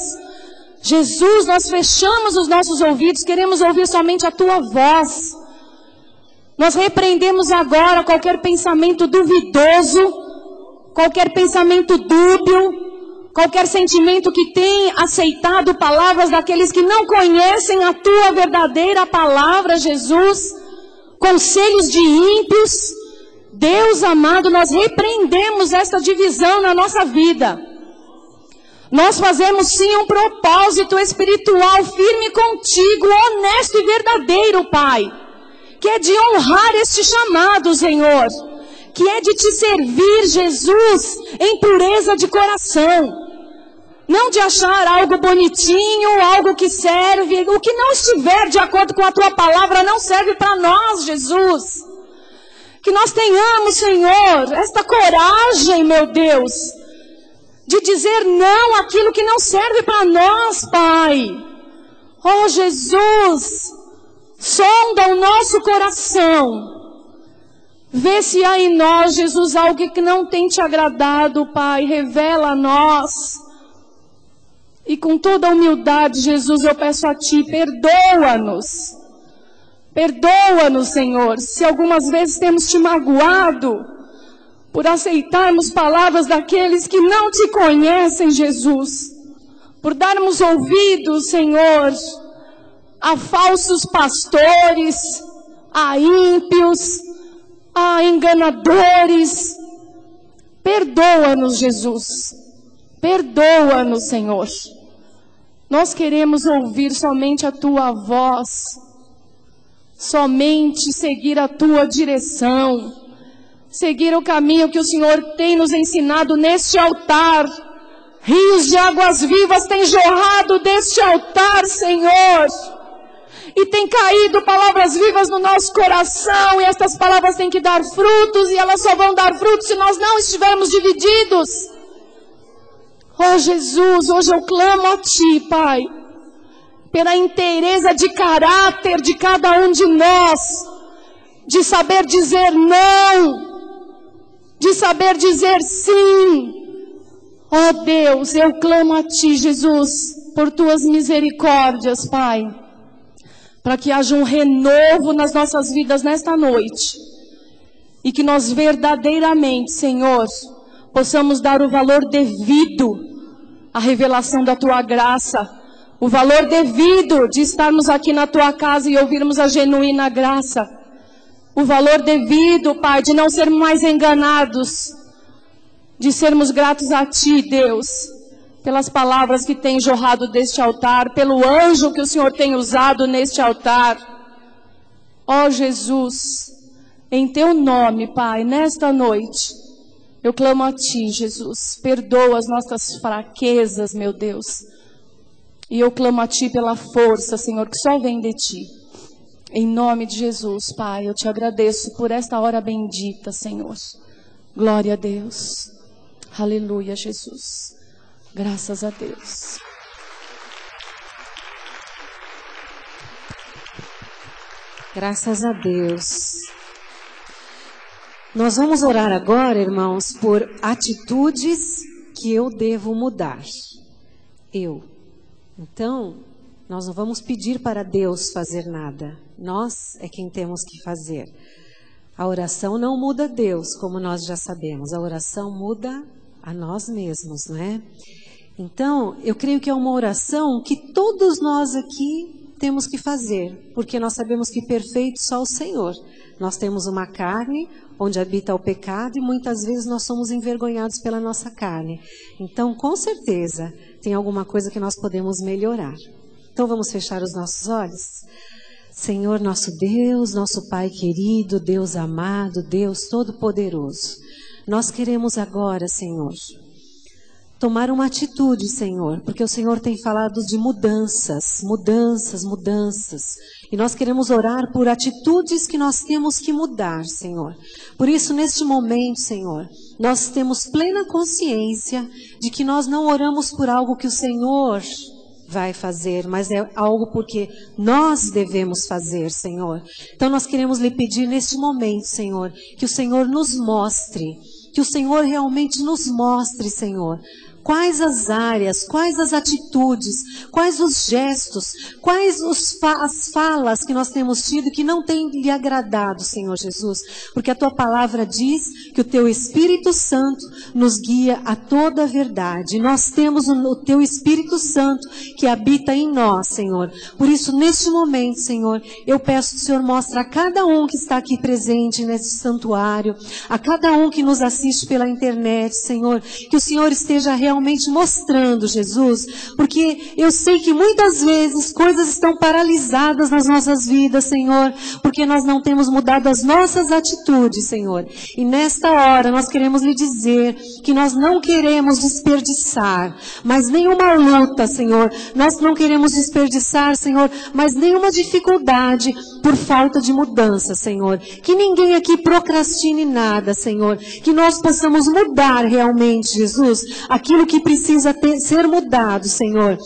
Jesus, nós fechamos os nossos ouvidos, queremos ouvir somente a tua voz. Nós repreendemos agora qualquer pensamento duvidoso, qualquer pensamento dúbio, qualquer sentimento que tem aceitado palavras daqueles que não conhecem a tua verdadeira palavra, Jesus, conselhos de ímpios. Deus amado, nós repreendemos esta divisão na nossa vida. Nós fazemos sim um propósito espiritual firme contigo, honesto e verdadeiro, Pai, que é de honrar este chamado, Senhor, que é de te servir, Jesus, em pureza de coração. Não de achar algo bonitinho, algo que serve, o que não estiver de acordo com a tua palavra não serve para nós, Jesus. Que nós tenhamos, Senhor, esta coragem, meu Deus, de dizer não àquilo que não serve para nós, Pai. Oh, Jesus, sonda o nosso coração. Vê se há em nós, Jesus, algo que não tem te agradado, Pai. Revela a nós. E com toda a humildade, Jesus, eu peço a Ti, perdoa-nos. Perdoa-nos, Senhor, se algumas vezes temos te magoado por aceitarmos palavras daqueles que não te conhecem, Jesus. Por darmos ouvidos, Senhor, a falsos pastores, a ímpios, a enganadores. Perdoa-nos, Jesus. Perdoa-nos, Senhor. Nós queremos ouvir somente a tua voz. Somente seguir a tua direção, seguir o caminho que o Senhor tem nos ensinado neste altar. Rios de águas vivas têm jorrado deste altar, Senhor, e tem caído palavras vivas no nosso coração, e estas palavras têm que dar frutos, e elas só vão dar frutos se nós não estivermos divididos. Oh Jesus, hoje eu clamo a Ti, Pai, pela inteireza de caráter de cada um de nós, de saber dizer não, de saber dizer sim. Oh Deus, eu clamo a Ti, Jesus, por Tuas misericórdias, Pai, para que haja um renovo nas nossas vidas nesta noite, e que nós verdadeiramente, Senhor, possamos dar o valor devido à revelação da Tua graça, o valor devido de estarmos aqui na Tua casa e ouvirmos a genuína graça. O valor devido, Pai, de não sermos mais enganados, de sermos gratos a Ti, Deus, pelas palavras que tem jorrado deste altar, pelo anjo que o Senhor tem usado neste altar. Ó Jesus, Em teu nome, Pai, nesta noite, eu clamo a Ti, Jesus. Perdoa as nossas fraquezas, meu Deus. E eu clamo a Ti pela força, Senhor, que só vem de Ti. Em nome de Jesus, Pai, eu Te agradeço por esta hora bendita, Senhor. Glória a Deus. Aleluia, Jesus. Graças a Deus. Graças a Deus. Nós vamos orar agora, irmãos, por atitudes que eu devo mudar. Então, nós não vamos pedir para Deus fazer nada. Nós é quem temos que fazer. A oração não muda Deus, como nós já sabemos. A oração muda a nós mesmos, não é? Então, eu creio que é uma oração que todos nós aqui temos que fazer, porque nós sabemos que perfeito só o Senhor. Nós temos uma carne onde habita o pecado e muitas vezes nós somos envergonhados pela nossa carne. Então, com certeza, tem alguma coisa que nós podemos melhorar. Então, vamos fechar os nossos olhos? Senhor, nosso Deus, nosso Pai querido, Deus amado, Deus todo-poderoso, nós queremos agora, Senhor, tomar uma atitude, Senhor, porque o Senhor tem falado de mudanças. E nós queremos orar por atitudes que nós temos que mudar, Senhor. Por isso, neste momento, Senhor, nós temos plena consciência de que nós não oramos por algo que o Senhor vai fazer, mas é algo porque nós devemos fazer, Senhor. Então nós queremos lhe pedir neste momento, Senhor, que o Senhor nos mostre, que o Senhor realmente nos mostre, Senhor, quais as áreas, quais as atitudes, quais os gestos, quais as falas que nós temos tido que não tem lhe agradado, Senhor Jesus. Porque a Tua palavra diz que o Teu Espírito Santo nos guia a toda a verdade. Nós temos o Teu Espírito Santo que habita em nós, Senhor. Por isso, neste momento, Senhor, eu peço que o Senhor mostre a cada um que está aqui presente neste santuário, a cada um que nos assiste pela internet, Senhor, que o Senhor esteja realmente mostrando, Jesus, porque eu sei que muitas vezes coisas estão paralisadas nas nossas vidas, Senhor, porque nós não temos mudado as nossas atitudes, Senhor. E nesta hora nós queremos lhe dizer que nós não queremos desperdiçar mais nenhuma luta, Senhor. Nós não queremos desperdiçar, Senhor, mais nenhuma dificuldade por falta de mudança, Senhor. Que ninguém aqui procrastine nada, Senhor. Que nós possamos mudar realmente, Jesus, aquilo que precisa ser mudado, Senhor.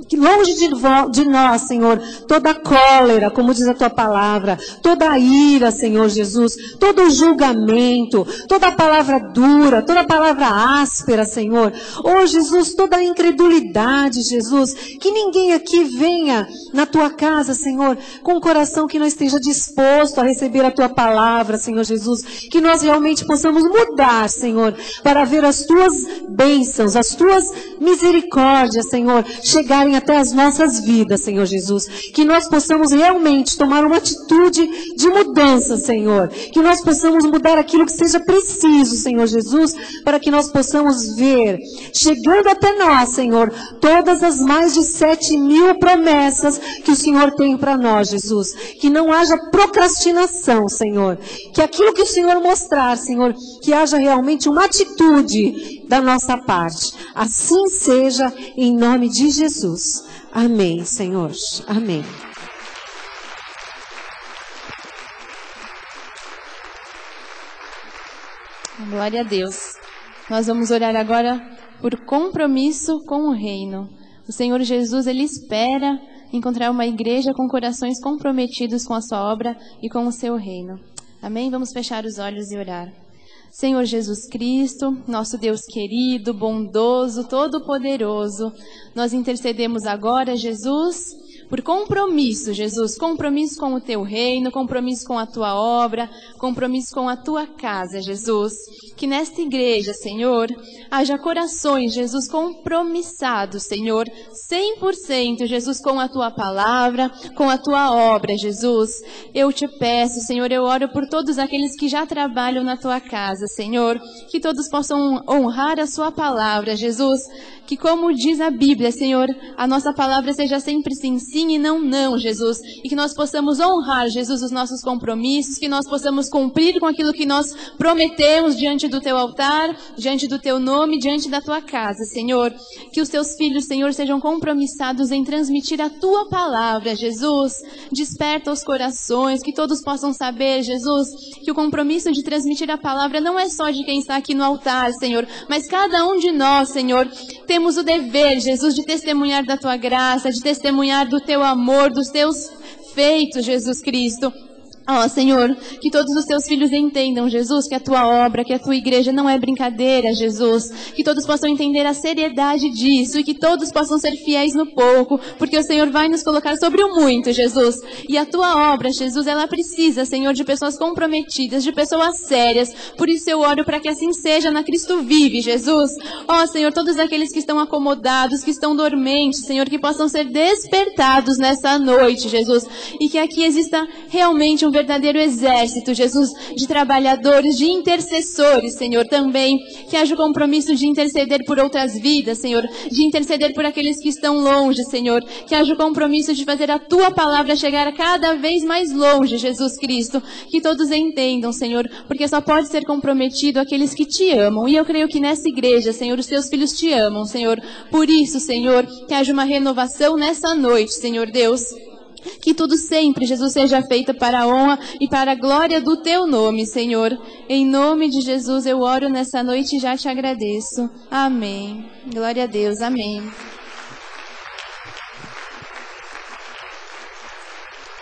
Que longe de nós, Senhor, toda cólera, como diz a Tua palavra, toda ira, Senhor Jesus, todo julgamento, toda palavra dura, toda palavra áspera, Senhor. Oh, Jesus, toda incredulidade, Jesus, que ninguém aqui venha na Tua casa, Senhor, com um coração que não esteja disposto a receber a Tua palavra, Senhor Jesus. Que nós realmente possamos mudar, Senhor, para ver as Tuas bênçãos, as Tuas misericórdias, Senhor, chegarem até as nossas vidas, Senhor Jesus. Que nós possamos realmente tomar uma atitude de mudança, Senhor. Que nós possamos mudar aquilo que seja preciso, Senhor Jesus, para que nós possamos ver, chegando até nós, Senhor, todas as mais de 7.000 promessas que o Senhor tem para nós, Jesus. Que não haja procrastinação, Senhor. Que aquilo que o Senhor mostrar, Senhor, que haja realmente uma atitude da nossa parte. Assim seja, em nome de Jesus. Amém, Senhor. Amém. Glória a Deus. Nós vamos orar agora por compromisso com o reino. O Senhor Jesus, Ele espera encontrar uma igreja com corações comprometidos com a sua obra e com o seu reino. Amém? Vamos fechar os olhos e orar. Senhor Jesus Cristo, nosso Deus querido, bondoso, todo-poderoso, nós intercedemos agora, Jesus, por compromisso, Jesus, compromisso com o Teu reino, compromisso com a Tua obra, compromisso com a Tua casa, Jesus. Que nesta igreja, Senhor, haja corações, Jesus, compromissados, Senhor, 100%, Jesus, com a Tua palavra, com a Tua obra, Jesus. Eu Te peço, Senhor, eu oro por todos aqueles que já trabalham na Tua casa, Senhor, que todos possam honrar a Sua palavra, Jesus, que como diz a Bíblia, Senhor, a nossa palavra seja sempre sim, sim, sim e não, Jesus. E que nós possamos honrar, Jesus, os nossos compromissos, que nós possamos cumprir com aquilo que nós prometemos diante do teu altar, diante do teu nome, diante da tua casa, Senhor. Que os teus filhos, Senhor, sejam compromissados em transmitir a tua palavra, Jesus. Desperta os corações, que todos possam saber, Jesus, que o compromisso de transmitir a palavra não é só de quem está aqui no altar, Senhor, mas cada um de nós, Senhor, temos o dever, Jesus, de testemunhar da tua graça, de testemunhar do teu amor, dos teus feitos, Jesus Cristo. Ó, Senhor, que todos os teus filhos entendam, Jesus, que a tua obra, que a tua igreja não é brincadeira, Jesus. Que todos possam entender a seriedade disso e que todos possam ser fiéis no pouco, porque o Senhor vai nos colocar sobre o muito, Jesus. E a tua obra, Jesus, ela precisa, Senhor, de pessoas comprometidas, de pessoas sérias. Por isso eu oro para que assim seja na Cristo Vive, Jesus. Ó, Senhor, todos aqueles que estão acomodados, que estão dormentes, Senhor, que possam ser despertados nessa noite, Jesus. E que aqui exista realmente um verdadeiro exército, Jesus, de trabalhadores, de intercessores, Senhor, também, que haja o compromisso de interceder por outras vidas, Senhor, de interceder por aqueles que estão longe, Senhor, que haja o compromisso de fazer a tua palavra chegar cada vez mais longe, Jesus Cristo, que todos entendam, Senhor, porque só pode ser comprometido aqueles que te amam, e eu creio que nessa igreja, Senhor, os teus filhos te amam, Senhor, por isso, Senhor, que haja uma renovação nessa noite, Senhor Deus. Que tudo sempre, Jesus, seja feito para a honra e para a glória do teu nome, Senhor. Em nome de Jesus eu oro nessa noite e já te agradeço. Amém. Glória a Deus. Amém.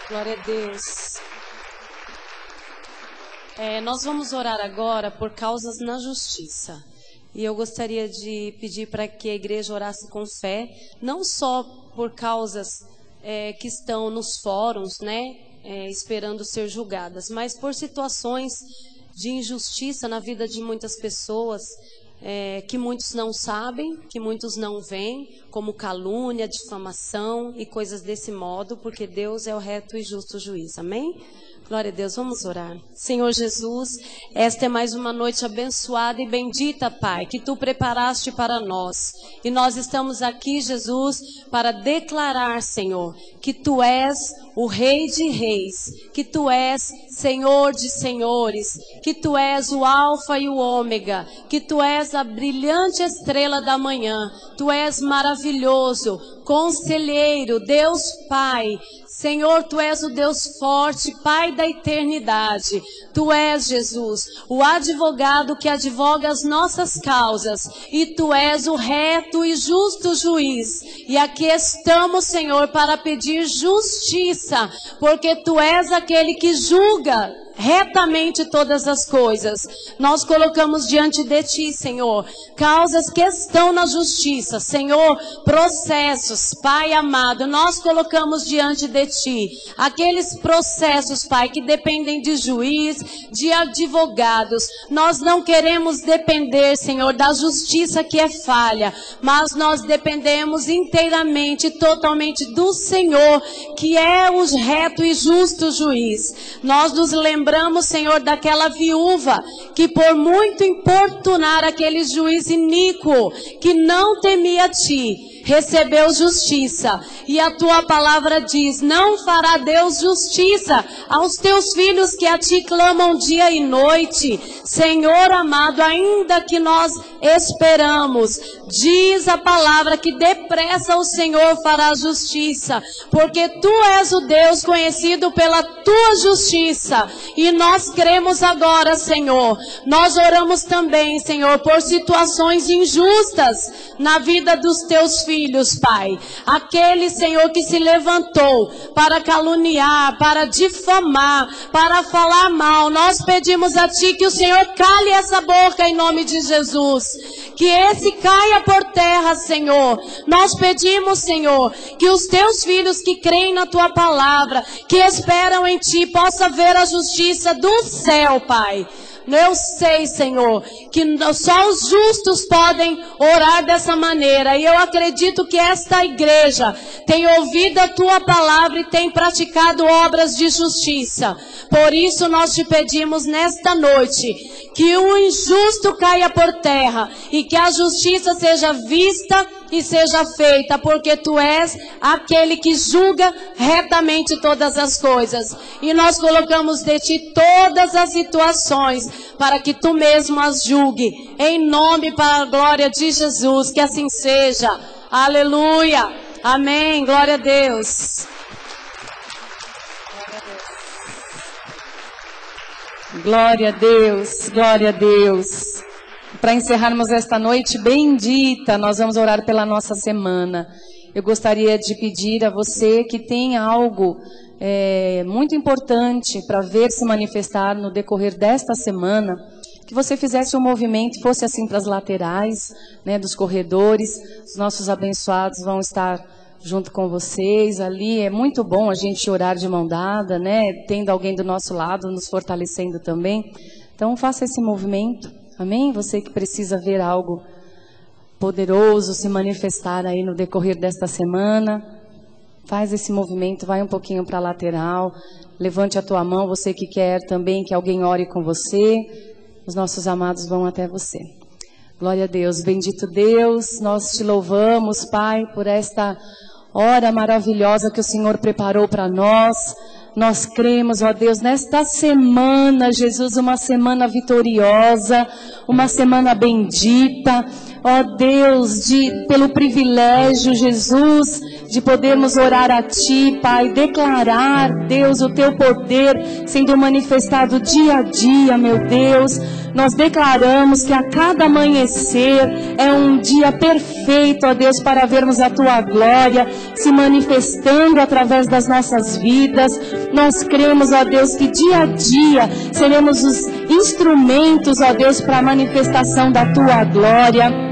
Glória a Deus. Nós vamos orar agora por causas na justiça. E eu gostaria de pedir para que a igreja orasse com fé, não só por causas que estão nos fóruns, né, esperando ser julgadas, mas por situações de injustiça na vida de muitas pessoas, que muitos não sabem, que muitos não veem, como calúnia, difamação e coisas desse modo, porque Deus é o reto e justo juiz. Amém? Glória a Deus, vamos orar. Senhor Jesus, esta é mais uma noite abençoada e bendita, Pai, que Tu preparaste para nós. E nós estamos aqui, Jesus, para declarar, Senhor, que Tu és o Rei de Reis, que Tu és Senhor de Senhores, que Tu és o Alfa e o Ômega, que Tu és a brilhante estrela da manhã, Tu és maravilhoso, Conselheiro, Deus Pai. Senhor, Tu és o Deus forte, Pai da eternidade. Tu és, Jesus, o advogado que advoga as nossas causas. E Tu és o reto e justo juiz. E aqui estamos, Senhor, para pedir justiça, porque Tu és aquele que julga retamente todas as coisas. Nós colocamos diante de Ti, Senhor, causas que estão na justiça, Senhor, processos, Pai amado, nós colocamos diante de Ti, aqueles processos, Pai, que dependem de juiz, de advogados. Nós não queremos depender, Senhor, da justiça que é falha, mas nós dependemos inteiramente, totalmente do Senhor, que é o reto e justo juiz. Nós nos lembramos, Senhor, daquela viúva que por muito importunar aquele juiz iníquo que não temia Ti, recebeu justiça. E a Tua palavra diz: não fará Deus justiça aos Teus filhos que a Ti clamam dia e noite. Senhor amado, ainda que nós esperamos, diz a palavra que depressa o Senhor fará justiça, porque Tu és o Deus conhecido pela Tua justiça. E nós cremos agora, Senhor. Nós oramos também, Senhor, por situações injustas na vida dos Teus filhos, Pai. Aquele, Senhor, que se levantou para caluniar, para difamar, para falar mal. Nós pedimos a Ti que o Senhor cale essa boca em nome de Jesus. Que esse caia por terra, Senhor. Nós pedimos, Senhor, que os Teus filhos que creem na Tua palavra, que esperam em Ti, possam ver a justiça do céu, Pai. Eu sei, Senhor, que só os justos podem orar dessa maneira. E eu acredito que esta igreja tem ouvido a Tua palavra e tem praticado obras de justiça. Por isso nós Te pedimos nesta noite que o injusto caia por terra e que a justiça seja vista e seja feita, porque tu és aquele que julga retamente todas as coisas. E nós colocamos de ti todas as situações, para que tu mesmo as julgue, em nome para a glória de Jesus, que assim seja. Aleluia, amém, glória a Deus. Glória a Deus, glória a Deus. Para encerrarmos esta noite bendita, nós vamos orar pela nossa semana. Eu gostaria de pedir a você que tem algo muito importante para ver se manifestar no decorrer desta semana, que você fizesse um movimento, fosse assim para as laterais, né, dos corredores. Os nossos abençoados vão estar junto com vocês ali. É muito bom a gente orar de mão dada, né, tendo alguém do nosso lado nos fortalecendo também. Então faça esse movimento, amém? Você que precisa ver algo poderoso se manifestar aí no decorrer desta semana, faz esse movimento, vai um pouquinho para a lateral, levante a tua mão, você que quer também que alguém ore com você, os nossos amados vão até você. Glória a Deus, bendito Deus, nós te louvamos, Pai, por esta hora maravilhosa que o Senhor preparou para nós. Nós cremos, ó Deus, nesta semana, Jesus, uma semana vitoriosa, uma semana bendita, ó Deus, pelo privilégio, Jesus, de podermos orar a Ti, Pai, declarar, Deus, o Teu poder sendo manifestado dia a dia, meu Deus. Nós declaramos que a cada amanhecer é um dia perfeito, ó Deus, para vermos a Tua glória se manifestando através das nossas vidas. Nós cremos, ó Deus, que dia a dia seremos os instrumentos, ó Deus, para a manifestação da Tua glória.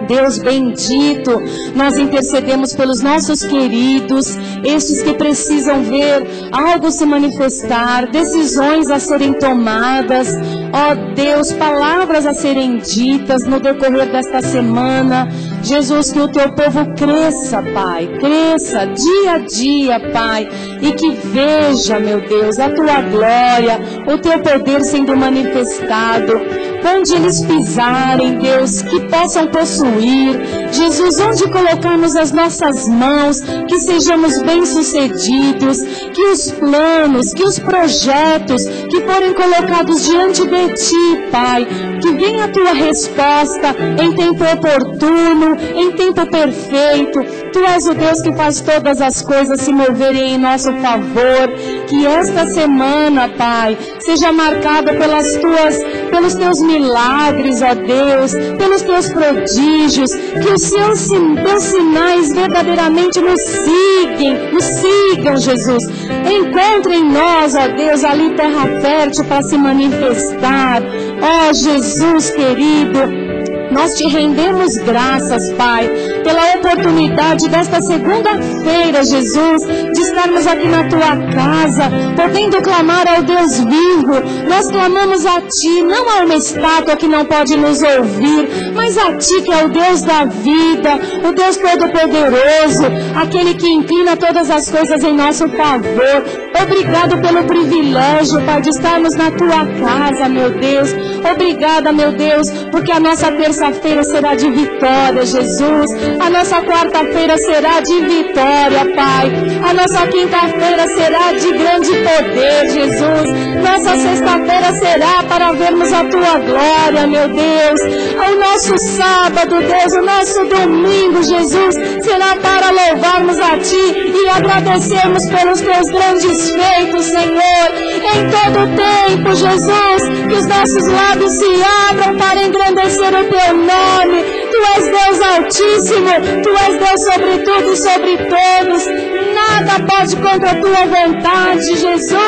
Deus bendito, nós intercedemos pelos nossos queridos, estes que precisam ver algo se manifestar, decisões a serem tomadas, ó Deus, palavras a serem ditas no decorrer desta semana. Jesus, que o Teu povo cresça, Pai, cresça dia a dia, Pai, e que veja, meu Deus, a Tua glória, o Teu poder sendo manifestado. Onde eles pisarem, Deus, que possam possuir. Jesus, onde colocarmos as nossas mãos, que sejamos bem-sucedidos, que os planos, que os projetos que forem colocados diante de Ti, Pai, que venha a Tua resposta em tempo oportuno, em tempo perfeito. Tu és o Deus que faz todas as coisas se moverem em nosso favor. Que esta semana, Pai, seja marcada pelos Teus milagres, ó Deus, pelos Teus prodígios, que os Teus sinais verdadeiramente nos sigam, Jesus. Encontre em nós, ó Deus, ali terra fértil para se manifestar. Ó Jesus querido, nós Te rendemos graças, Pai, pela oportunidade desta segunda-feira, Jesus, de estarmos aqui na Tua casa, podendo clamar ao Deus vivo. Nós clamamos a Ti, não a uma estátua que não pode nos ouvir, mas a Ti, que é o Deus da vida, o Deus Todo-Poderoso, aquele que inclina todas as coisas em nosso favor. Obrigado pelo privilégio, Pai, de estarmos na Tua casa, meu Deus. Obrigada, meu Deus, porque a nossa terça-feira será de vitória, Jesus. A nossa quarta-feira será de vitória, Pai. A nossa quinta-feira será de grande poder, Jesus. Nossa sexta-feira será para vermos a Tua glória, meu Deus. O nosso sábado, Deus, o nosso domingo, Jesus, será para louvarmos a Ti e agradecermos pelos Teus grandes feitos, Senhor. Em todo tempo, Jesus, que os nossos lábios se abram para engrandecer o Teu nome. Tu és Deus Altíssimo, Tu és Deus sobre tudo e sobre todos. Nada pode contra a Tua vontade, Jesus.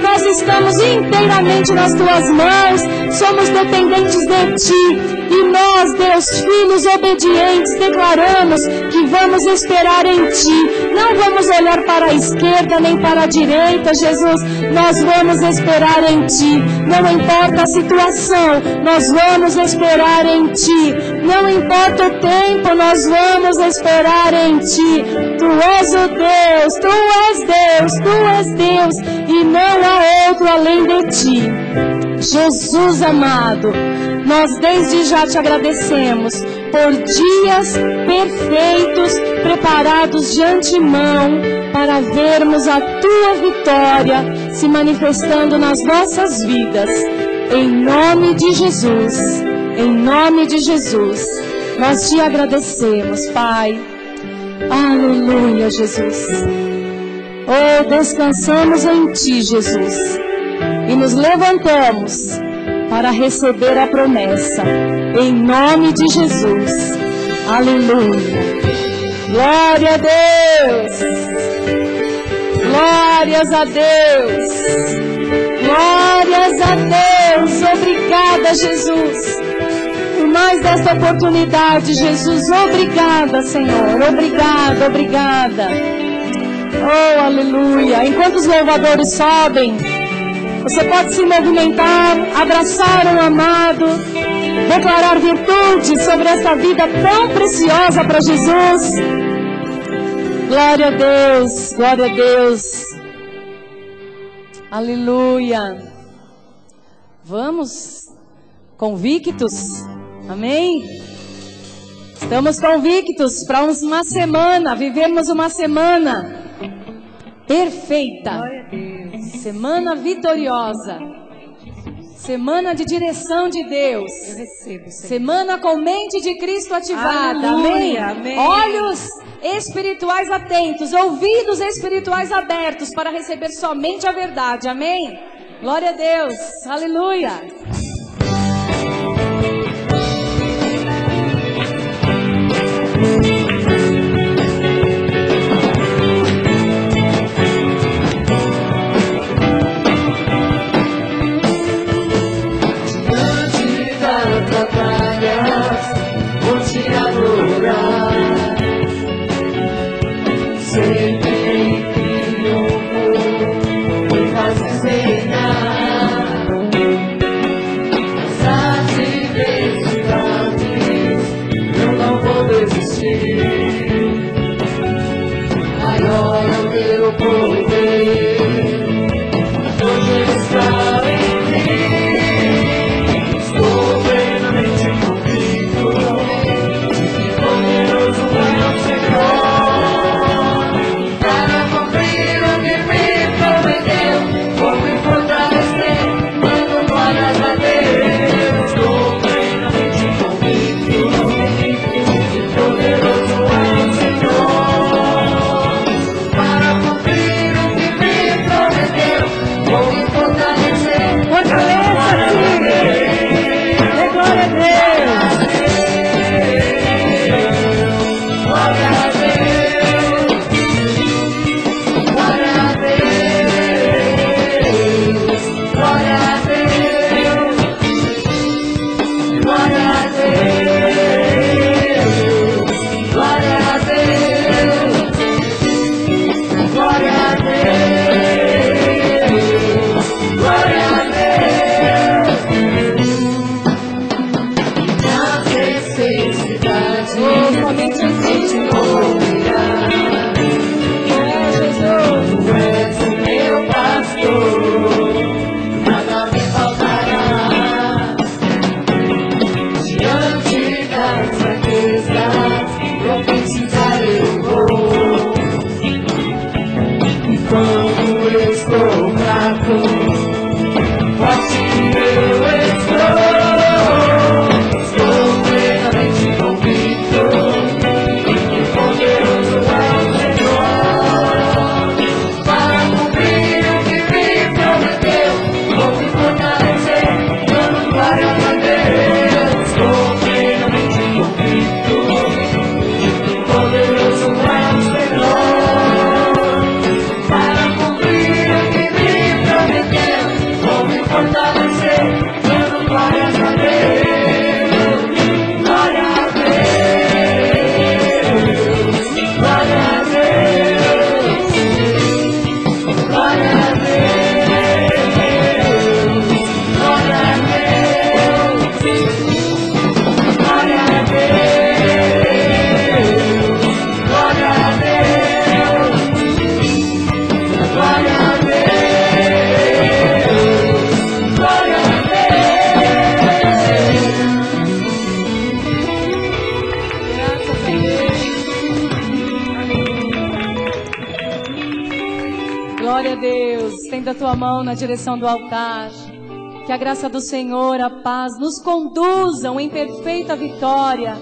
Nós estamos inteiramente nas Tuas mãos, somos dependentes de Ti. E nós, Deus, filhos obedientes, declaramos que vamos esperar em Ti. Não vamos olhar para a esquerda nem para a direita, Jesus. Nós vamos esperar em Ti. Não importa a situação, nós vamos esperar em Ti. Não importa o tempo, nós vamos esperar em Ti. Tu és o Deus, Tu és Deus, Tu és Deus. E não há outro além de ti. Jesus amado, nós desde já te agradecemos por dias perfeitos, preparados de antemão, para vermos a tua vitória se manifestando nas nossas vidas. Em nome de Jesus, em nome de Jesus, nós te agradecemos, Pai. Aleluia, Jesus. Oh, descansamos em ti, Jesus, e nos levantamos para receber a promessa, em nome de Jesus. Aleluia. Glória a Deus. Glórias a Deus. Glórias a Deus. Obrigada, Jesus, por mais esta oportunidade, Jesus. Obrigada, Senhor. Obrigada, obrigada. Oh, aleluia. Enquanto os louvadores sobem, você pode se movimentar, abraçar um amado, declarar virtude sobre essa vida tão preciosa para Jesus. Glória a Deus, glória a Deus. Aleluia. Vamos convictos, amém? Estamos convictos para uma semana, vivemos uma semana perfeita, semana vitoriosa, semana de direção de Deus, semana com mente de Cristo ativada, amém? Amém. Olhos espirituais atentos, ouvidos espirituais abertos para receber somente a verdade, amém? Glória a Deus, aleluia. Vou te adorar, sempre em triunfo, me fazes reinar. tua mão na direção do altar. Que a graça do Senhor, a paz, nos conduzam em perfeita vitória.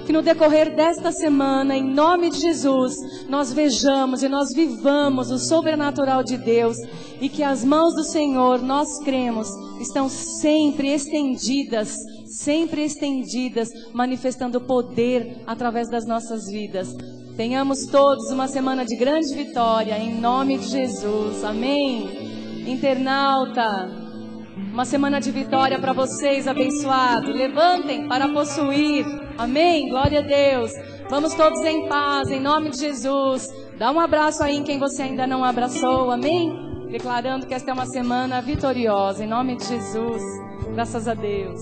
Que no decorrer desta semana, em nome de Jesus, nós vejamos e nós vivamos o sobrenatural de Deus. E que as mãos do Senhor, nós cremos, estão sempre estendidas, manifestando poder através das nossas vidas. Tenhamos todos uma semana de grande vitória, em nome de Jesus. Amém. Internauta, uma semana de vitória para vocês, abençoado. Levantem para possuir. Amém. Glória a Deus. Vamos todos em paz, em nome de Jesus. Dá um abraço aí em quem você ainda não abraçou. Amém. Declarando que esta é uma semana vitoriosa, em nome de Jesus. Graças a Deus.